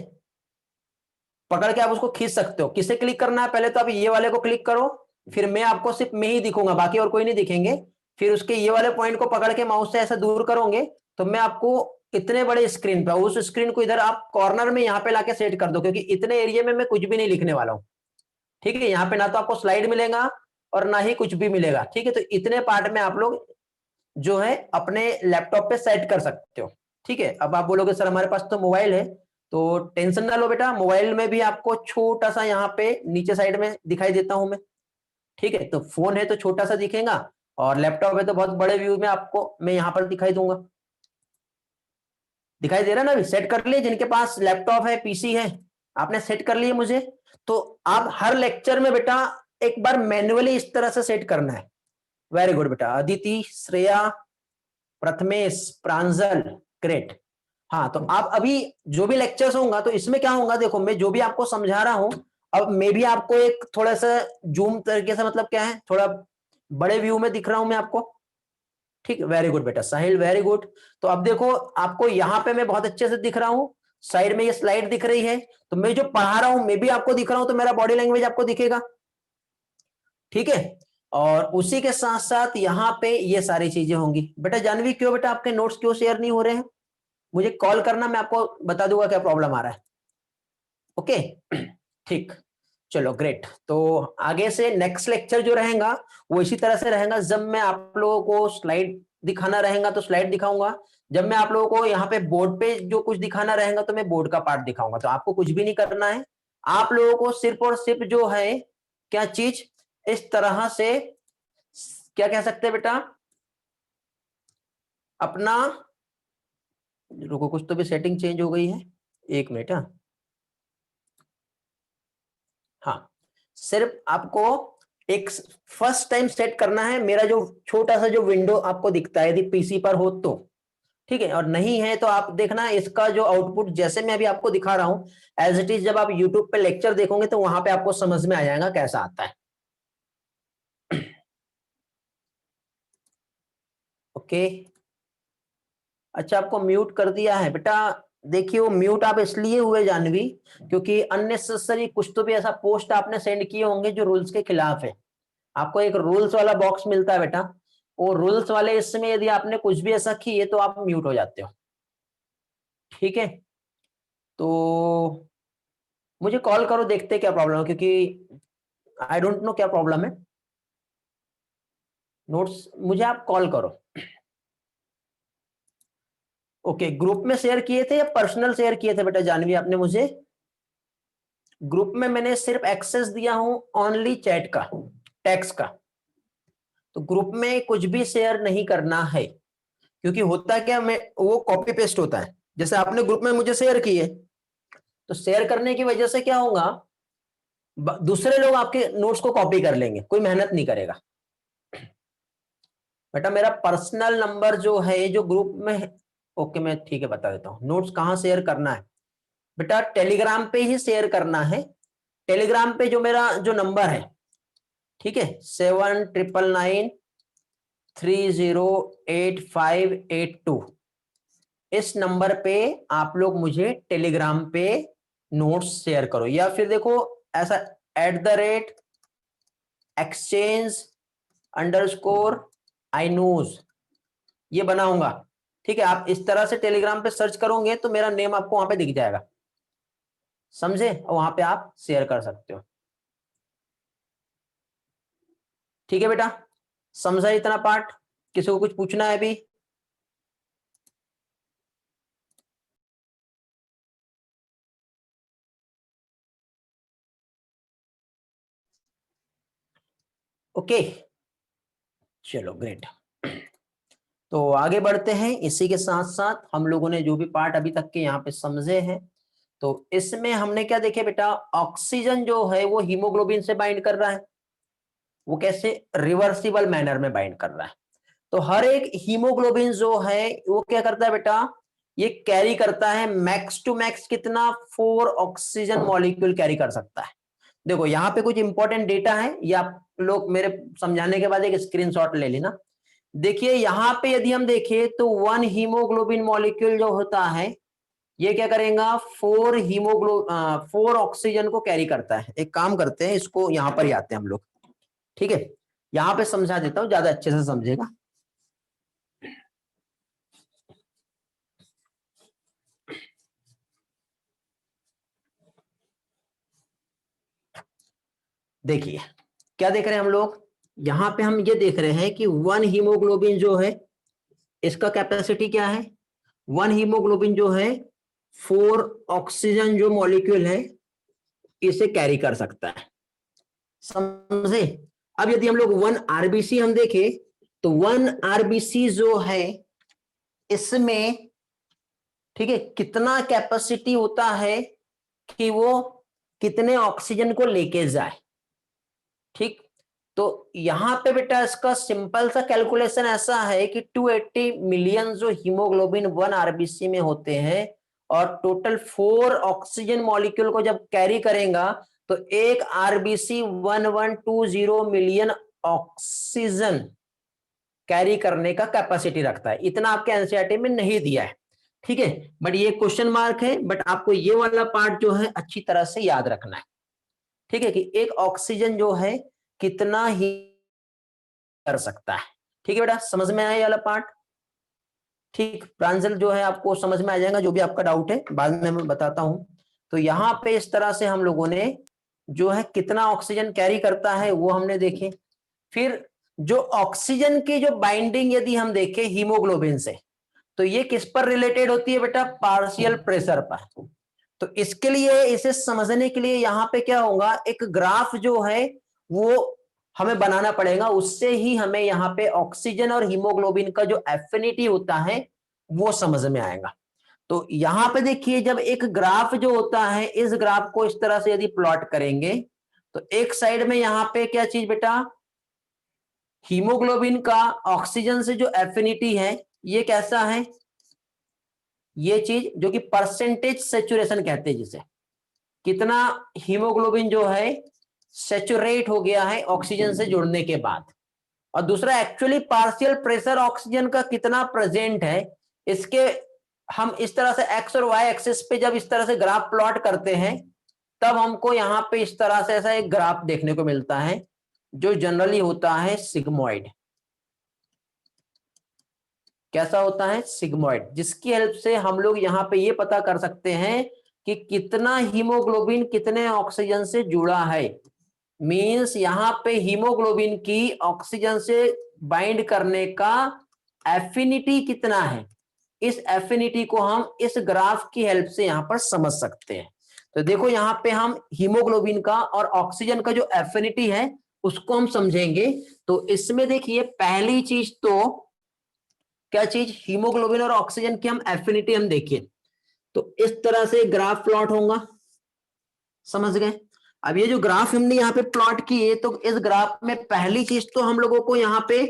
पकड़ के आप उसको खींच सकते हो। किसे क्लिक करना है, पहले तो आप ये वाले को क्लिक करो, फिर मैं आपको सिर्फ मैं ही दिखूंगा, बाकी और कोई नहीं दिखेंगे। फिर उसके ये वाले पॉइंट को पकड़ के माउस से ऐसा दूर करोगे तो मैं आपको इतने बड़े स्क्रीन पे, उस स्क्रीन को इधर आप कॉर्नर में यहाँ पे लाके सेट कर दो, क्योंकि इतने एरिया में मैं कुछ भी नहीं लिखने वाला हूं। ठीक है, यहाँ पे ना तो आपको स्लाइड मिलेगा और ना ही कुछ भी मिलेगा। ठीक है, तो इतने पार्ट में आप लोग जो है अपने लैपटॉप पे सेट कर सकते हो। ठीक है, अब आप बोलोगे सर हमारे पास तो मोबाइल है, तो टेंशन ना लो बेटा, मोबाइल में भी आपको छोटा सा यहाँ पे नीचे साइड में दिखाई देता हूं मैं। ठीक है, तो फोन है तो छोटा सा दिखेगा, और लैपटॉप है तो बहुत बड़े व्यू में आपको मैं यहाँ पर दिखाई दूंगा। दिखाई दे रहा है ना? अभी सेट कर लिए, जिनके पास लैपटॉप है, पीसी है, आपने सेट कर लिए मुझे। तो आप हर लेक्चर में बेटा एक बार मैन्युअली इस तरह से सेट करना है। वेरी गुड बेटा, अदिति, श्रेया, प्रथमेश, प्रांजल, ग्रेट। हाँ, तो आप अभी जो भी लेक्चर्स होगा तो इसमें क्या होगा, देखो मैं जो भी आपको समझा रहा हूं, अब मैं भी आपको एक थोड़ा सा जूम तरीके से, मतलब क्या है, थोड़ा बड़े व्यू में दिख रहा हूं मैं आपको। ठीक, वेरी गुड बेटा साहिल, वेरी गुड। तो अब देखो आपको यहाँ पे मैं बहुत अच्छे से दिख रहा हूँ, साइड में ये स्लाइड दिख रही है, तो मैं जो पढ़ा रहा हूं मैं भी आपको दिख रहा हूं, तो मेरा बॉडी लैंग्वेज आपको दिखेगा। ठीक है, और उसी के साथ साथ यहाँ पे ये सारी चीजें होंगी। बेटा जानवी, क्यों बेटा आपके नोट्स क्यों शेयर नहीं हो रहे हैं? मुझे कॉल करना, मैं आपको बता दूंगा क्या प्रॉब्लम आ रहा है। ओके ठीक, चलो ग्रेट। तो आगे से नेक्स्ट लेक्चर जो रहेगा वो इसी तरह से रहेगा। जब मैं आप लोगों को स्लाइड दिखाना रहेगा तो स्लाइड दिखाऊंगा, जब मैं आप लोगों को यहाँ पे बोर्ड पे जो कुछ दिखाना रहेगा तो मैं बोर्ड का पार्ट दिखाऊंगा। तो आपको कुछ भी नहीं करना है, आप लोगों को सिर्फ और सिर्फ जो है क्या चीज, इस तरह से क्या कह सकते हैं बेटा, अपना, रुको कुछ तो भी सेटिंग चेंज हो गई है, एक मिनट। हाँ, सिर्फ आपको एक फर्स्ट टाइम सेट करना है। मेरा जो छोटा सा जो विंडो आपको दिखता है, यदि पीसी पर हो तो ठीक है, और नहीं है तो आप देखना इसका जो आउटपुट, जैसे मैं अभी आपको दिखा रहा हूं एज इट इज, जब आप यूट्यूब पे लेक्चर देखोगे तो वहां पे आपको समझ में आ जाएगा कैसा आता है। ओके, अच्छा आपको म्यूट कर दिया है बेटा। देखिए वो म्यूट आप इसलिए हुए जानवी, क्योंकि अननेसेसरी कुछ तो भी ऐसा पोस्ट आपने सेंड किए होंगे जो रूल्स के खिलाफ है। आपको एक रूल्स वाला बॉक्स मिलता है बेटा, वो रूल्स वाले इसमें यदि आपने कुछ भी ऐसा किए तो आप म्यूट हो जाते हो। ठीक है, तो मुझे कॉल करो, देखते हैं क्या प्रॉब्लम है, क्योंकि आई डोंट नो क्या प्रॉब्लम है। नोट्स मुझे आप कॉल करो। ओके, ग्रुप में शेयर किए थे या पर्सनल शेयर किए थे बेटा जानवी आपने मुझे? ग्रुप में मैंने सिर्फ एक्सेस दिया हूं ओनली चैट का, टेक्स्ट का। तो ग्रुप में कुछ भी शेयर नहीं करना है, क्योंकि होता क्या, मैं वो कॉपी पेस्ट होता है। जैसे आपने ग्रुप में मुझे शेयर किए, तो शेयर करने की वजह से क्या होगा, दूसरे लोग आपके नोट्स को कॉपी कर लेंगे, कोई मेहनत नहीं करेगा। बेटा मेरा पर्सनल नंबर जो है, जो ग्रुप में है, ओके मैं ठीक है बता देता हूँ। नोट्स कहाँ शेयर करना है बेटा, टेलीग्राम पे ही शेयर करना है। टेलीग्राम पे जो मेरा जो नंबर है, ठीक है, 7999308582, इस नंबर पे आप लोग मुझे टेलीग्राम पे नोट्स शेयर करो। या फिर देखो ऐसा @exchange_inus ये बनाऊंगा। ठीक है, आप इस तरह से टेलीग्राम पे सर्च करोगे तो मेरा नेम आपको वहां पे दिख जाएगा, समझे, और वहां पे आप शेयर कर सकते हो। ठीक है बेटा, समझा इतना पार्ट? किसी को कुछ पूछना है अभी? ओके, चलो ग्रेट। तो आगे बढ़ते हैं। इसी के साथ साथ हम लोगों ने जो भी पार्ट अभी तक के यहाँ पे समझे हैं, तो इसमें हमने क्या देखे बेटा, ऑक्सीजन जो है वो हीमोग्लोबिन से बाइंड कर रहा है। वो कैसे? रिवर्सिबल मैनर में बाइंड कर रहा है। तो हर एक हीमोग्लोबिन जो है वो क्या करता है बेटा, ये कैरी करता है मैक्स टू मैक्स कितना, 4 ऑक्सीजन मॉलिक्यूल कैरी कर सकता है। देखो यहाँ पे कुछ इंपॉर्टेंट डेटा है, ये आप लोग मेरे समझाने के बाद एक स्क्रीनशॉट ले लेना। देखिए यहाँ पे यदि हम देखें तो 1 हीमोग्लोबिन मॉलिक्यूल जो होता है ये क्या करेगा, 4 ऑक्सीजन को कैरी करता है। एक काम करते हैं, इसको यहाँ पर ही आते हैं हम लोग, ठीक है। यहाँ पे समझा देता हूं, ज्यादा अच्छे से समझेगा। देखिए क्या देख रहे हैं हम लोग, यहाँ पे हम ये देख रहे हैं कि 1 हीमोग्लोबिन जो है इसका कैपेसिटी क्या है, 1 हीमोग्लोबिन जो है 4 ऑक्सीजन जो मॉलिक्यूल है इसे कैरी कर सकता है, समझे। अब यदि हम लोग 1 आरबीसी हम देखें तो 1 आरबीसी जो है इसमें, ठीक है, कितना कैपेसिटी होता है कि वो कितने ऑक्सीजन को लेके जाए, ठीक। तो यहां पे बेटा इसका सिंपल सा कैलकुलेशन ऐसा है कि 280 मिलियन जो हीमोग्लोबिन 1 आरबीसी में होते हैं और टोटल 4 ऑक्सीजन मॉलिक्यूल को जब कैरी करेगा तो एक आरबीसी 1120 मिलियन ऑक्सीजन कैरी करने का कैपेसिटी रखता है। इतना आपके एनसीईआरटी में नहीं दिया है, ठीक है, बट ये क्वेश्चन मार्क है, बट आपको ये वाला पार्ट जो है अच्छी तरह से याद रखना है, ठीक है, कि एक ऑक्सीजन जो है कितना ही कर सकता है। ठीक है बेटा, समझ में आया ये वाला पार्ट? ठीक, प्रांजल जो है आपको समझ में आ जाएगा, जो भी आपका डाउट है बाद में मैं बताता हूं। तो यहाँ पे इस तरह से हम लोगों ने जो है कितना ऑक्सीजन कैरी करता है वो हमने देखे। फिर जो ऑक्सीजन की जो बाइंडिंग यदि हम देखें हीमोग्लोबिन से, तो ये किस पर रिलेटेड होती है बेटा, पार्शियल प्रेशर पर। तो इसके लिए, इसे समझने के लिए यहाँ पे क्या होगा, एक ग्राफ जो है वो हमें बनाना पड़ेगा, उससे ही हमें यहाँ पे ऑक्सीजन और हीमोग्लोबिन का जो एफिनिटी होता है वो समझ में आएगा। तो यहाँ पे देखिए, जब एक ग्राफ जो होता है, इस ग्राफ को इस तरह से यदि प्लॉट करेंगे तो एक साइड में यहाँ पे क्या चीज बेटा, हीमोग्लोबिन का ऑक्सीजन से जो एफिनिटी है ये कैसा है, ये चीज जो कि परसेंटेज सेचुरेशन कहते हैं, जिसे कितना हीमोग्लोबिन जो है सेचुरेट हो गया है ऑक्सीजन से जुड़ने के बाद। और दूसरा एक्चुअली पार्शियल प्रेशर ऑक्सीजन का कितना प्रेजेंट है, इसके हम इस तरह से एक्स और वाई एक्सिस पे जब इस तरह से ग्राफ प्लॉट करते हैं तब हमको यहाँ पे इस तरह से ऐसा एक ग्राफ देखने को मिलता है जो जनरली होता है सिग्मोइड। कैसा होता है, सिग्मोइड, जिसकी हेल्प से हम लोग यहाँ पे ये पता कर सकते हैं कि कितना हीमोग्लोबिन कितने ऑक्सीजन से जुड़ा है। मींस यहाँ पे हीमोग्लोबिन की ऑक्सीजन से बाइंड करने का एफिनिटी कितना है, इस एफिनिटी को हम इस ग्राफ की हेल्प से यहाँ पर समझ सकते हैं। तो देखो यहाँ पे हम हीमोग्लोबिन का और ऑक्सीजन का जो एफिनिटी है उसको हम समझेंगे। तो इसमें देखिए पहली चीज तो क्या चीज, हीमोग्लोबिन और ऑक्सीजन की हम एफिनिटी हम देखिए तो इस तरह से ग्राफ प्लॉट होगा, समझ गए। अब ये जो ग्राफ हमने यहाँ पे प्लॉट किए तो इस ग्राफ में पहली चीज तो हम लोगों को यहाँ पे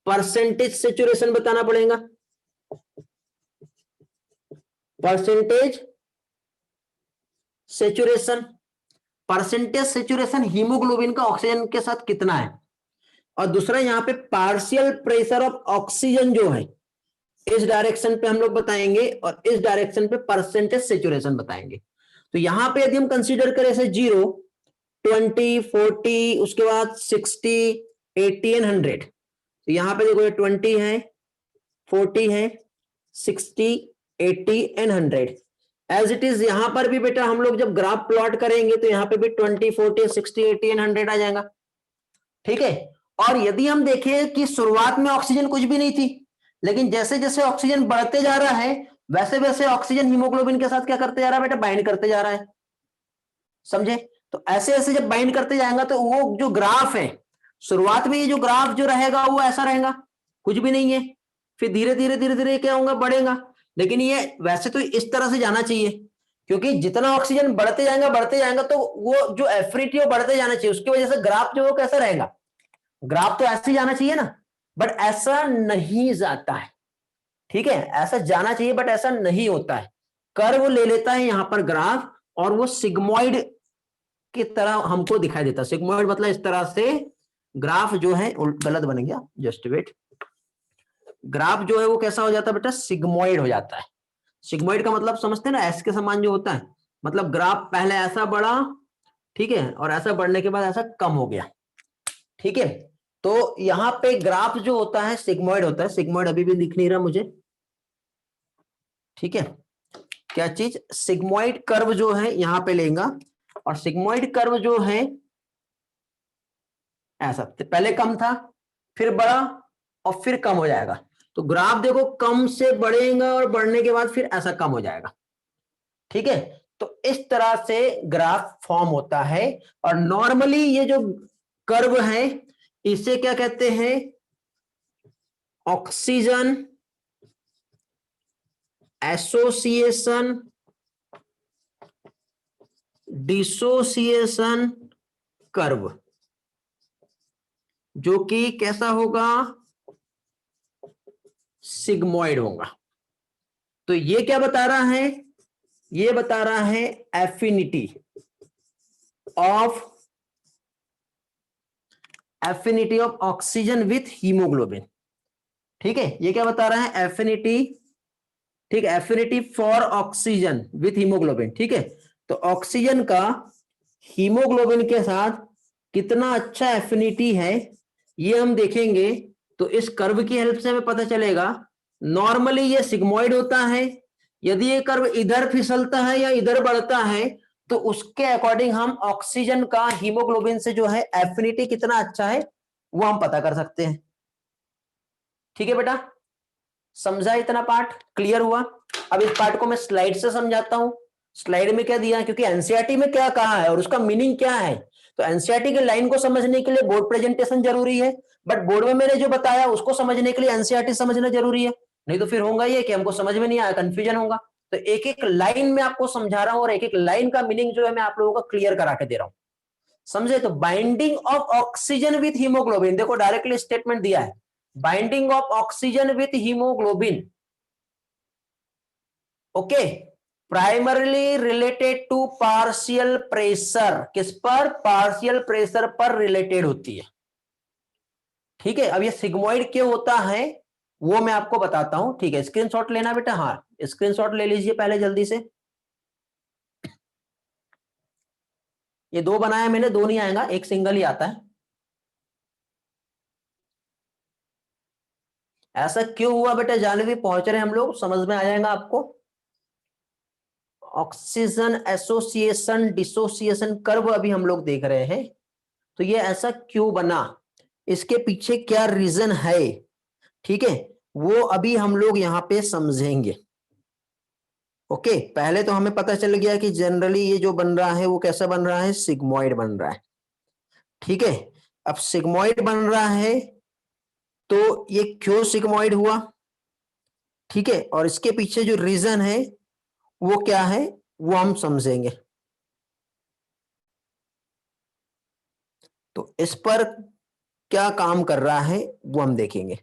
परसेंटेज सेचुरेशन बताना पड़ेगा। Percentage saturation, percentage saturation haemoglobin का ऑक्सीजन के साथ कितना है, और दूसरा यहाँ पे पार्शियल प्रेशर ऑफ ऑक्सीजन जो है इस डायरेक्शन पे हम लोग बताएंगे और इस डायरेक्शन पे परसेंटेज सेचुरेशन बताएंगे। तो यहाँ पे यदि हम कंसीडर करें ऐसे 0, 20, 40, उसके बाद 60, 80 एंड 100, तो यहाँ पे देखो 20 है, 40 है, 60, 80 एंड 100। एज इट इज यहाँ पर भी बेटा हम लोग जब ग्राफ प्लॉट करेंगे तो यहाँ पे भी 20, 40, 60, 80 एंड 100 आ जाएगा, ठीक है। और यदि हम देखें कि शुरुआत में ऑक्सीजन कुछ भी नहीं थी, लेकिन जैसे जैसे ऑक्सीजन बढ़ते जा रहा है वैसे वैसे ऑक्सीजन हीमोग्लोबिन के साथ क्या करते जा रहा है बेटा, बाइंड करते जा रहा है, समझे। तो ऐसे ऐसे जब बाइंड करते जाएगा तो वो जो ग्राफ है, शुरुआत में ये जो ग्राफ जो रहेगा वो ऐसा रहेगा, कुछ भी नहीं है, फिर धीरे धीरे धीरे धीरे क्या होगा, बढ़ेगा। लेकिन ये वैसे तो इस तरह से जाना चाहिए, क्योंकि जितना ऑक्सीजन बढ़ते जाएगा तो वो जो एफिनिटी वो बढ़ते जाना चाहिए, उसकी वजह से ग्राफ जो वो कैसा रहेगा, ग्राफ तो ऐसे ही जाना चाहिए ना, बट ऐसा नहीं जाता है। ठीक है, ऐसा जाना चाहिए बट ऐसा नहीं होता है। कर्व ले लेता है यहां पर ग्राफ, और वो सिग्मोइड की तरह हमको दिखाई देता है। सिग्मोइड मतलब इस तरह से ग्राफ जो है, गलत बन गया, जस्ट वेट, ग्राफ जो है वो कैसा हो जाता है बेटा, सिग्मोइड हो जाता है। सिग्मोइड का मतलब समझते हैं ना, एस के समान जो होता है, मतलब ग्राफ पहले ऐसा बढ़ा, ठीक है, और ऐसा बढ़ने के बाद ऐसा कम हो गया। ठीक है, तो यहां पे ग्राफ जो होता है सिग्मोइड होता है। सिग्मोइड अभी भी दिख नहीं रहा मुझे, ठीक है, क्या चीज, सिग्मोइड कर्व जो है यहां पे लेगा, और सिग्मोइड कर्व जो है ऐसा, पहले कम था, फिर बढ़ा, और फिर कम हो जाएगा। तो ग्राफ देखो कम से बढ़ेगा और बढ़ने के बाद फिर ऐसा कम हो जाएगा। ठीक है, तो इस तरह से ग्राफ फॉर्म होता है। और नॉर्मली ये जो कर्व है इसे क्या कहते हैं, ऑक्सीजन एसोसिएशन डिसोसिएशन कर्व, जो कि कैसा होगा, सिग्मोइड होगा। तो ये क्या बता रहा है, ये बता रहा है affinity of oxygen with haemoglobin. ठीक है, ये क्या बता रहा है, एफिनिटी, ठीक है, affinity for oxygen with haemoglobin. ठीक है, तो ऑक्सीजन का हीमोग्लोबिन के साथ कितना अच्छा एफिनिटी है ये हम देखेंगे। तो इस कर्व की हेल्प से हमें पता चलेगा। नॉर्मली ये सिग्मोइड होता है, यदि ये कर्व इधर फिसलता है या इधर बढ़ता है तो उसके अकॉर्डिंग हम ऑक्सीजन का हीमोग्लोबिन से जो है एफिनिटी कितना अच्छा है वो हम पता कर सकते हैं। ठीक है बेटा, समझा, इतना पार्ट क्लियर हुआ। अब इस पार्ट को मैं स्लाइड से समझाता हूं। स्लाइड में क्या दिया है, क्योंकि एनसीईआरटी में क्या कहा है और उसका मीनिंग क्या है, तो एनसीईआरटी के लाइन को समझने के लिए बोर्ड प्रेजेंटेशन जरूरी है, बट बोर्ड में मैंने जो बताया उसको समझने के लिए एनसीईआरटी समझना जरूरी है। नहीं तो फिर होगा ये कि हमको समझ में नहीं आया, कंफ्यूजन होगा। तो एक एक लाइन में आपको समझा रहा हूं और एक एक लाइन का मीनिंग जो है मैं आप लोगों को क्लियर करा के दे रहा हूं, समझे। तो binding of oxygen with haemoglobin, देखो डायरेक्टली स्टेटमेंट दिया है, binding of oxygen with haemoglobin, okay, primarily related to partial pressure, किस पर, पार्शियल प्रेशर पर रिलेटेड होती है। ठीक है, अब ये सिग्मोइड क्यों होता है वो मैं आपको बताता हूं। ठीक है, स्क्रीनशॉट लेना बेटा, हाँ स्क्रीनशॉट ले लीजिए पहले जल्दी से। ये दो बनाया मैंने, दो नहीं आएगा, एक सिंगल ही आता है। ऐसा क्यों हुआ बेटा, जाने भी पहुंच रहे हम लोग, समझ में आ जाएगा आपको। ऑक्सीजन एसोसिएशन डिसोसिएशन कर्व अभी हम लोग देख रहे हैं। तो ये ऐसा क्यों बना, इसके पीछे क्या रीजन है, ठीक है, वो अभी हम लोग यहां पे समझेंगे। ओके, पहले तो हमें पता चल गया कि जनरली ये जो बन रहा है वो कैसा बन रहा है, सिग्मोइड बन रहा है। ठीक है, अब सिग्मोइड बन रहा है तो ये क्यों सिग्मोइड हुआ, ठीक है, और इसके पीछे जो रीजन है वो क्या है वो हम समझेंगे। तो इस पर क्या काम कर रहा है वो हम देखेंगे।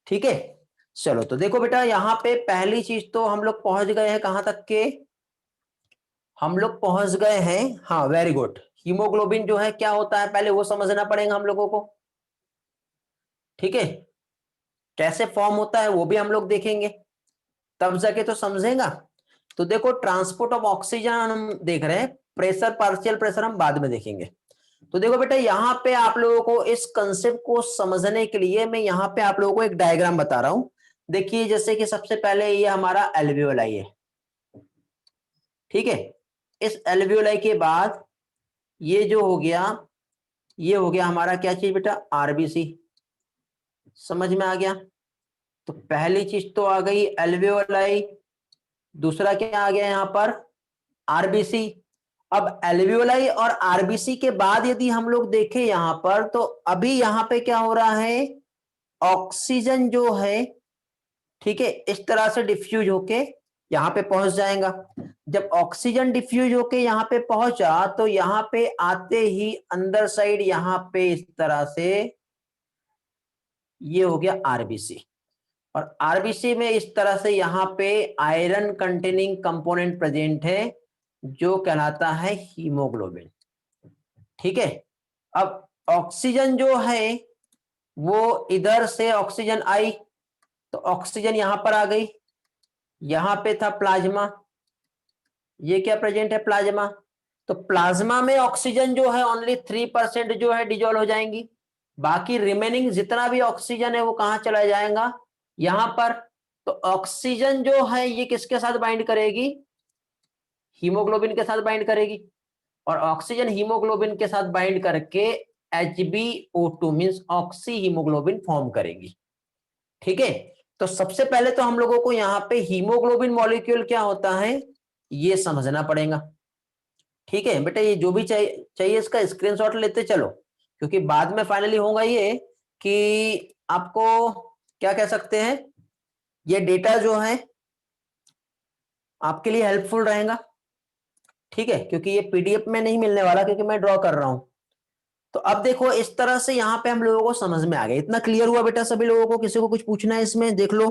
ठीक है, चलो तो देखो बेटा, यहां पे पहली चीज तो हम लोग पहुंच गए हैं कहां तक के, हम लोग पहुंच गए हैं, हाँ वेरी गुड, हीमोग्लोबिन जो है क्या होता है पहले वो समझना पड़ेगा हम लोगों को। ठीक है, कैसे फॉर्म होता है वो भी हम लोग देखेंगे, तब जाके तो समझेगा। तो देखो, ट्रांसपोर्ट ऑफ ऑक्सीजन हम देख रहे हैं, प्रेशर पार्शियल प्रेशर हम बाद में देखेंगे। तो देखो बेटा, यहां पे आप लोगों को इस कंसेप्ट को समझने के लिए मैं यहां पे आप लोगों को एक डायग्राम बता रहा हूं। देखिए, जैसे कि सबसे पहले ये हमारा एल्वियोलाई है, ठीक है, इस एल्वियोलाई के बाद ये जो हो गया, ये हो गया हमारा क्या चीज बेटा, आरबीसी, समझ में आ गया। तो पहली चीज तो आ गई एल्वियोलाई, दूसरा क्या आ गया यहां पर, आरबीसी। अब एल्वियोलाई और आरबीसी के बाद यदि हम लोग देखें यहां पर, तो अभी यहां पे क्या हो रहा है, ऑक्सीजन जो है, ठीक है, इस तरह से डिफ्यूज होके यहां पे पहुंच जाएगा। जब ऑक्सीजन डिफ्यूज होके यहां पे पहुंचा तो यहां पे आते ही अंदर साइड यहां पे इस तरह से ये हो गया आरबीसी, और आरबीसी में इस तरह से यहां पे आयरन कंटेनिंग कंपोनेंट प्रेजेंट है जो कहलाता है हीमोग्लोबिन। ठीक है, अब ऑक्सीजन जो है वो इधर से ऑक्सीजन आई तो ऑक्सीजन यहां पर आ गई, यहां पे था प्लाज्मा, ये क्या प्रेजेंट है प्लाज्मा, तो प्लाज्मा में ऑक्सीजन जो है ओनली 3% जो है डिजोल्व हो जाएंगी, बाकी रिमेनिंग जितना भी ऑक्सीजन है वो कहां चला जाएगा यहां पर। तो ऑक्सीजन जो है ये किसके साथ बाइंड करेगी, हीमोग्लोबिन के साथ बाइंड करेगी, और ऑक्सीजन हीमोग्लोबिन के साथ बाइंड करके HbO2 means oxy haemoglobin form करेगी। ठीक है, तो सबसे पहले तो हम लोगों को यहाँ पे हीमोग्लोबिन मॉलिक्यूल क्या होता है ये समझना पड़ेगा। ठीक है बेटा, ये जो भी चाहिए इसका स्क्रीनशॉट लेते चलो, क्योंकि बाद में फाइनली होगा ये कि आपको क्या कह सकते हैं, ये डेटा जो है आपके लिए हेल्पफुल रहेगा। ठीक है, क्योंकि ये पीडीएफ में नहीं मिलने वाला क्योंकि मैं ड्रॉ कर रहा हूं। तो अब देखो इस तरह से यहां पे हम लोगों को समझ में आ गया, इतना क्लियर हुआ बेटा सभी लोगों को, किसी को कुछ पूछना है इसमें देख लो।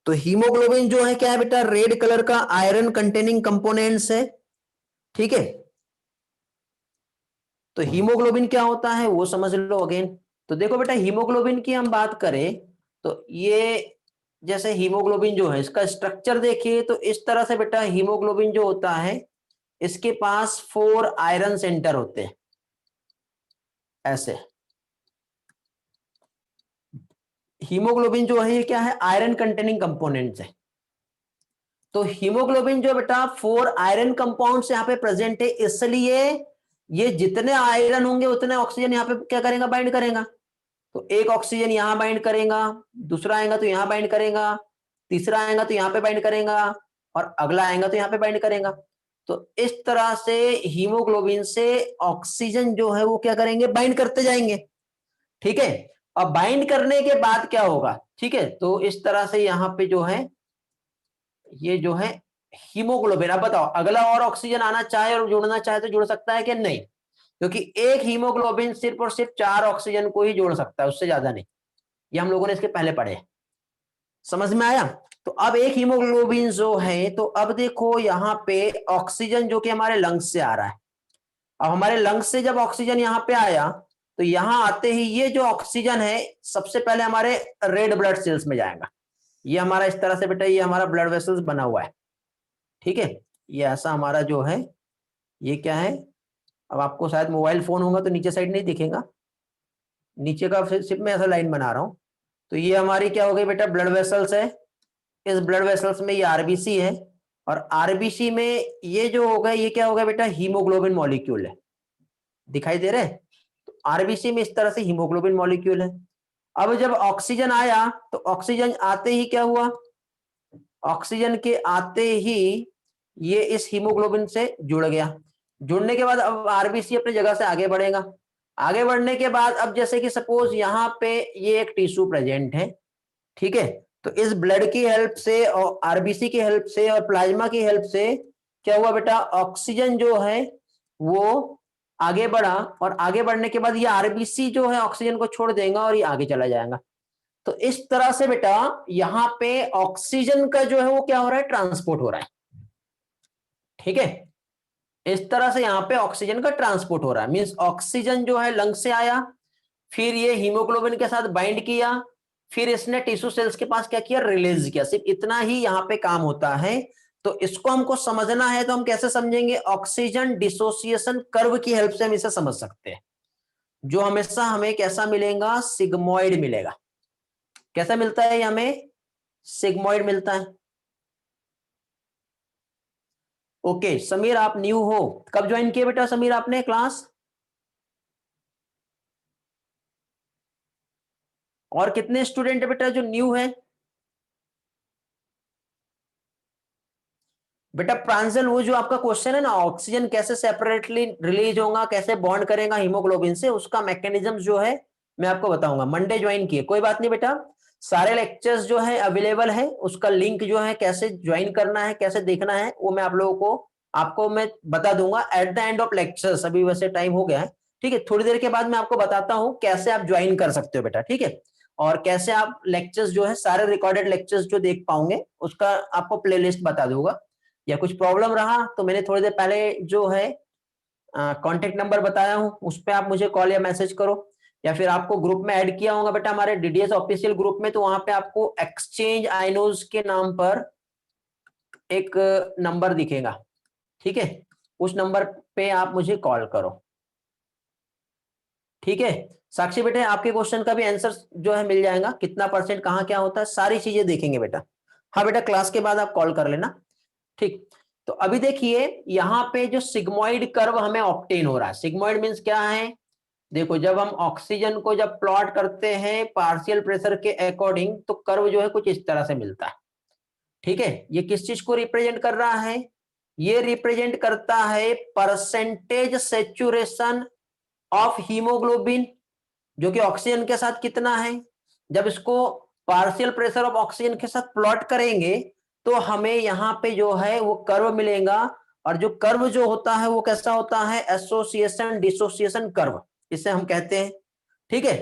तो हीमोग्लोबिन जो है क्या है बेटा, रेड कलर का आयरन कंटेनिंग कंपोनेंट्स है। ठीक है, तो हीमोग्लोबिन क्या होता है वो समझ लो अगेन। तो देखो बेटा हीमोग्लोबिन की हम बात करें तो ये जैसे हीमोग्लोबिन जो है इसका स्ट्रक्चर देखिए तो इस तरह से बेटा हीमोग्लोबिन जो होता है इसके पास 4 आयरन सेंटर होते हैं ऐसे। हीमोग्लोबिन जो है ये क्या है, आयरन कंटेनिंग कंपोनेंट्स है। तो हीमोग्लोबिन जो बेटा 4 आयरन कंपाउंड्स यहाँ पे प्रेजेंट है, इसलिए ये जितने आयरन होंगे उतने ऑक्सीजन यहाँ पे क्या करेगा, बाइंड करेगा। तो एक ऑक्सीजन यहाँ बाइंड करेगा, दूसरा आएगा तो यहाँ बाइंड करेगा, तीसरा आएगा तो यहाँ पे बाइंड करेगा, और अगला आएगा तो यहाँ पे बाइंड करेगा। तो इस तरह से हीमोग्लोबिन से ऑक्सीजन जो है वो क्या करेंगे, बाइंड करते जाएंगे। ठीक है, अब बाइंड करने के बाद क्या होगा, ठीक है, तो इस तरह से यहाँ पे जो है ये जो है हीमोग्लोबिन। अब बताओ अगला और ऑक्सीजन आना चाहे और जुड़ना चाहे तो जुड़ सकता है कि नहीं, क्योंकि एक हीमोग्लोबिन सिर्फ और सिर्फ 4 ऑक्सीजन को ही जोड़ सकता है, उससे ज्यादा नहीं। ये हम लोगों ने इसके पहले पढ़े, समझ में आया। तो अब एक हीमोग्लोबिन जो है, तो अब देखो यहाँ पे ऑक्सीजन जो कि हमारे लंग्स से आ रहा है, अब हमारे लंग्स से जब ऑक्सीजन यहाँ पे आया तो यहाँ आते ही ये जो ऑक्सीजन है सबसे पहले हमारे रेड ब्लड सेल्स में जाएगा। ये हमारा इस तरह से बेटा ये हमारा ब्लड वेसल्स बना हुआ है। ठीक है, ये ऐसा हमारा जो है ये क्या है, अब आपको शायद मोबाइल फोन होगा तो नीचे साइड नहीं दिखेगा, नीचे का सिर्फ मैं ऐसा लाइन बना रहा हूं। तो ये हमारी क्या हो गई बेटा, ब्लड वेसल्स है। इस ब्लड वेसल्स में ये आरबीसी है, और आरबीसी में ये जो हो गया ये क्या हो गया बेटा, हीमोग्लोबिन मॉलिक्यूल है, दिखाई दे रहे हैं। तो आरबीसी में इस तरह से हीमोग्लोबिन मॉलिक्यूल है। अब जब ऑक्सीजन आया तो ऑक्सीजन आते ही क्या हुआ, ऑक्सीजन के आते ही ये इस हीमोग्लोबिन से जुड़ गया। जुड़ने के बाद अब आरबीसी अपनी जगह से आगे बढ़ेगा। आगे बढ़ने के बाद अब जैसे कि सपोज यहाँ पे ये एक टिश्यू प्रेजेंट है, ठीक है, तो इस ब्लड की हेल्प से और आरबीसी की हेल्प से और प्लाज्मा की हेल्प से क्या हुआ बेटा, ऑक्सीजन जो है वो आगे बढ़ा, और आगे बढ़ने के बाद ये आरबीसी जो है ऑक्सीजन को छोड़ देगा और ये आगे चला जाएगा। तो इस तरह से बेटा यहां पे ऑक्सीजन का जो है वो क्या हो रहा है, ट्रांसपोर्ट हो रहा है। ठीक है, इस तरह से यहां पे ऑक्सीजन का ट्रांसपोर्ट हो रहा है, मींस ऑक्सीजन जो है लंग से आया, फिर ये हीमोग्लोबिन के साथ बाइंड किया, फिर इसने टिश्यू सेल्स के पास क्या किया, रिलीज किया। सिर्फ इतना ही यहां पे काम होता है। तो इसको हमको समझना है तो हम कैसे समझेंगे, ऑक्सीजन डिसोसिएशन कर्व की हेल्प से हम इसे समझ सकते हैं, जो हमेशा हमें कैसा मिलेगा, सिग्मोइड मिलेगा। कैसा मिलता है, हमें सिग्मोइड मिलता है। ओके समीर आप न्यू हो, कब ज्वाइन किया बेटा समीर आपने क्लास, और कितने स्टूडेंट है बेटा जो न्यू है। बेटा प्रांजल वो जो आपका क्वेश्चन है ना, ऑक्सीजन कैसे सेपरेटली रिलीज होगा, कैसे बॉन्ड करेगा हीमोग्लोबिन से, उसका मैकेनिज्म जो है मैं आपको बताऊंगा। मंडे ज्वाइन किए, कोई बात नहीं बेटा, सारे लेक्चर्स जो है अवेलेबल है, उसका लिंक जो है कैसे ज्वाइन करना है, कैसे देखना है, वो मैं आप लोगों को आपको मैं बता दूंगा at the end of lectures. अभी वैसे टाइम हो गया है, ठीक है, थोड़ी देर के बाद मैं आपको बताता हूं कैसे आप ज्वाइन कर सकते हो बेटा, ठीक है, और कैसे आप लेक्चर्स जो है सारे रिकॉर्डेड लेक्चर्स जो देख पाओगे उसका आपको प्लेलिस्ट बता दूंगा। या कुछ प्रॉब्लम रहा तो मैंने थोड़ी देर पहले जो है कॉन्टेक्ट नंबर बताया हूं, उस पर आप मुझे कॉल या मैसेज करो, या फिर आपको ग्रुप में ऐड किया होगा बेटा हमारे डीडीएस ऑफिशियल ग्रुप में, तो वहां पे आपको एक्सचेंज आइनोज के नाम पर एक नंबर दिखेगा, ठीक है, उस नंबर पे आप मुझे कॉल करो, ठीक है। साक्षी बेटे आपके क्वेश्चन का भी आंसर जो है मिल जाएगा, कितना परसेंट कहाँ क्या होता है सारी चीजें देखेंगे बेटा। हाँ बेटा, क्लास के बाद आप कॉल कर लेना, ठीक। तो अभी देखिए यहाँ पे जो सिग्मोइड कर्व हमें ऑब्टेन हो रहा है, सिग्मोइड मींस क्या है, देखो जब हम ऑक्सीजन को जब प्लॉट करते हैं पार्शियल प्रेशर के अकॉर्डिंग तो कर्व जो है कुछ इस तरह से मिलता है, ठीक है। ये किस चीज को रिप्रेजेंट कर रहा है, ये रिप्रेजेंट करता है परसेंटेज सेचुरेशन ऑफ हीमोग्लोबिन, जो कि ऑक्सीजन के साथ कितना है। जब इसको पार्शियल प्रेशर ऑफ ऑक्सीजन के साथ प्लॉट करेंगे तो हमें यहाँ पे जो है वो कर्व मिलेगा, और जो कर्व जो होता है वो कैसा होता है, एसोसिएशन डिसोसिएशन कर्व इसे हम कहते हैं, ठीक है।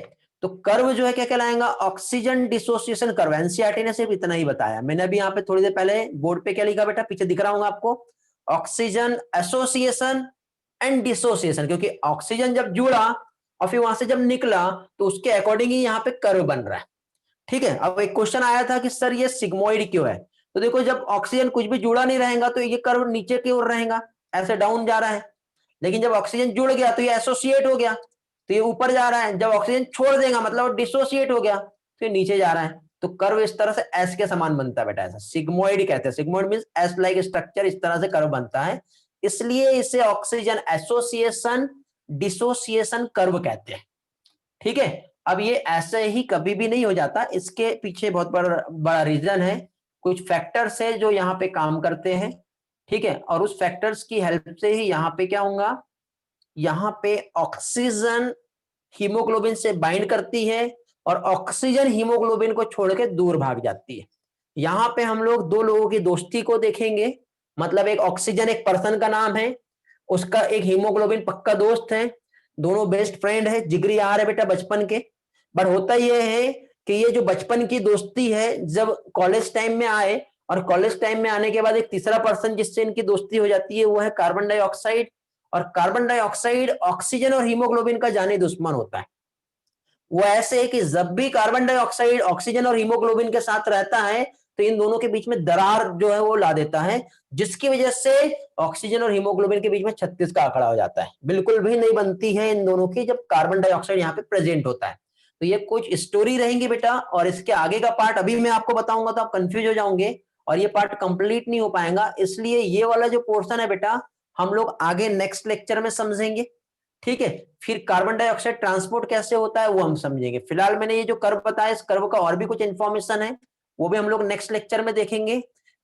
तो कर्व जो है क्या कहलाएगा, ऑक्सीजन डिसोसिएशन कर्व। एनसीईआरटी ने सिर्फ इतना ही बताया, मैंने अभी यहाँ पे थोड़ी देर पहले बोर्ड पे क्या लिखा बेटा, पीछे दिख रहा होगा आपको, ऑक्सीजन एसोसिएशन एंड डिसोसिएशन, क्योंकि ऑक्सीजन जब जुड़ा और फिर वहां से जब निकला तो उसके अकॉर्डिंग ही यहाँ पे कर्व बन रहा है, ठीक है। अब एक क्वेश्चन आया था कि सर ये सिग्मोइड क्यों है, तो देखो जब ऑक्सीजन कुछ भी जुड़ा नहीं रहेगा तो ये कर्व नीचे की ओर रहेगा, ऐसे डाउन जा रहा है, लेकिन जब ऑक्सीजन जुड़ गया तो ये एसोसिएट हो गया तो ये ऊपर जा रहा है, जब ऑक्सीजन छोड़ देगा मतलब डिसोसिएट हो गया तो ये नीचे जा रहा है, तो कर्व इस तरह से एस के समान बनता है बेटा, ऐसा सिग्मोइड कहते हैं। Sigmoid means S like structure, इस तरह से कर्व बनता है, इसलिए इसे ऑक्सीजन एसोसिएशन डिसोसिएशन कर्व कहते हैं, ठीक है। अब ये ऐसे ही कभी भी नहीं हो जाता, इसके पीछे बहुत बड़ा रीजन है, कुछ फैक्टर्स है जो यहाँ पे काम करते हैं, ठीक है, और उस फैक्टर्स की हेल्प से ही यहाँ पे क्या होगा, यहाँ पे ऑक्सीजन हीमोग्लोबिन से बाइंड करती है और ऑक्सीजन हीमोग्लोबिन को छोड़ के दूर भाग जाती है। यहाँ पे हम लोग दो लोगों की दोस्ती को देखेंगे, मतलब एक ऑक्सीजन एक पर्सन का नाम है, उसका एक हीमोग्लोबिन पक्का दोस्त है, दोनों बेस्ट फ्रेंड है, जिगरी यार है बेटा बचपन के। बट होता यह है कि ये जो बचपन की दोस्ती है जब कॉलेज टाइम में आए, और कॉलेज टाइम में आने के बाद एक तीसरा पर्सन जिससे इनकी दोस्ती हो जाती है वो है कार्बन डाइऑक्साइड, और कार्बन डाइऑक्साइड ऑक्सीजन और हीमोग्लोबिन का जानी दुश्मन होता है। वो ऐसे है कि जब भी कार्बन डाइऑक्साइड ऑक्सीजन और हीमोग्लोबिन के साथ रहता है तो इन दोनों के बीच में दरार जो है वो ला देता है, जिसकी वजह से ऑक्सीजन और हीमोग्लोबिन के बीच में 36 का आंकड़ा हो जाता है, बिल्कुल भी नहीं बनती है इन दोनों की जब कार्बन डाइऑक्साइड यहाँ पे प्रेजेंट होता है। तो ये कुछ स्टोरी रहेंगी बेटा, और इसके आगे का पार्ट अभी मैं आपको बताऊंगा तो आप कंफ्यूज हो जाओगे और ये पार्ट कंप्लीट नहीं हो पाएगा, इसलिए ये वाला जो पोर्शन है बेटा हम लोग आगे नेक्स्ट लेक्चर में समझेंगे, ठीक है। फिर कार्बन डाइऑक्साइड ट्रांसपोर्ट कैसे होता है वो हम समझेंगे। फिलहाल मैंने ये जो कर्व बताया इस कर्व का और भी कुछ इंफॉर्मेशन है वो भी हम लोग नेक्स्ट लेक्चर में देखेंगे,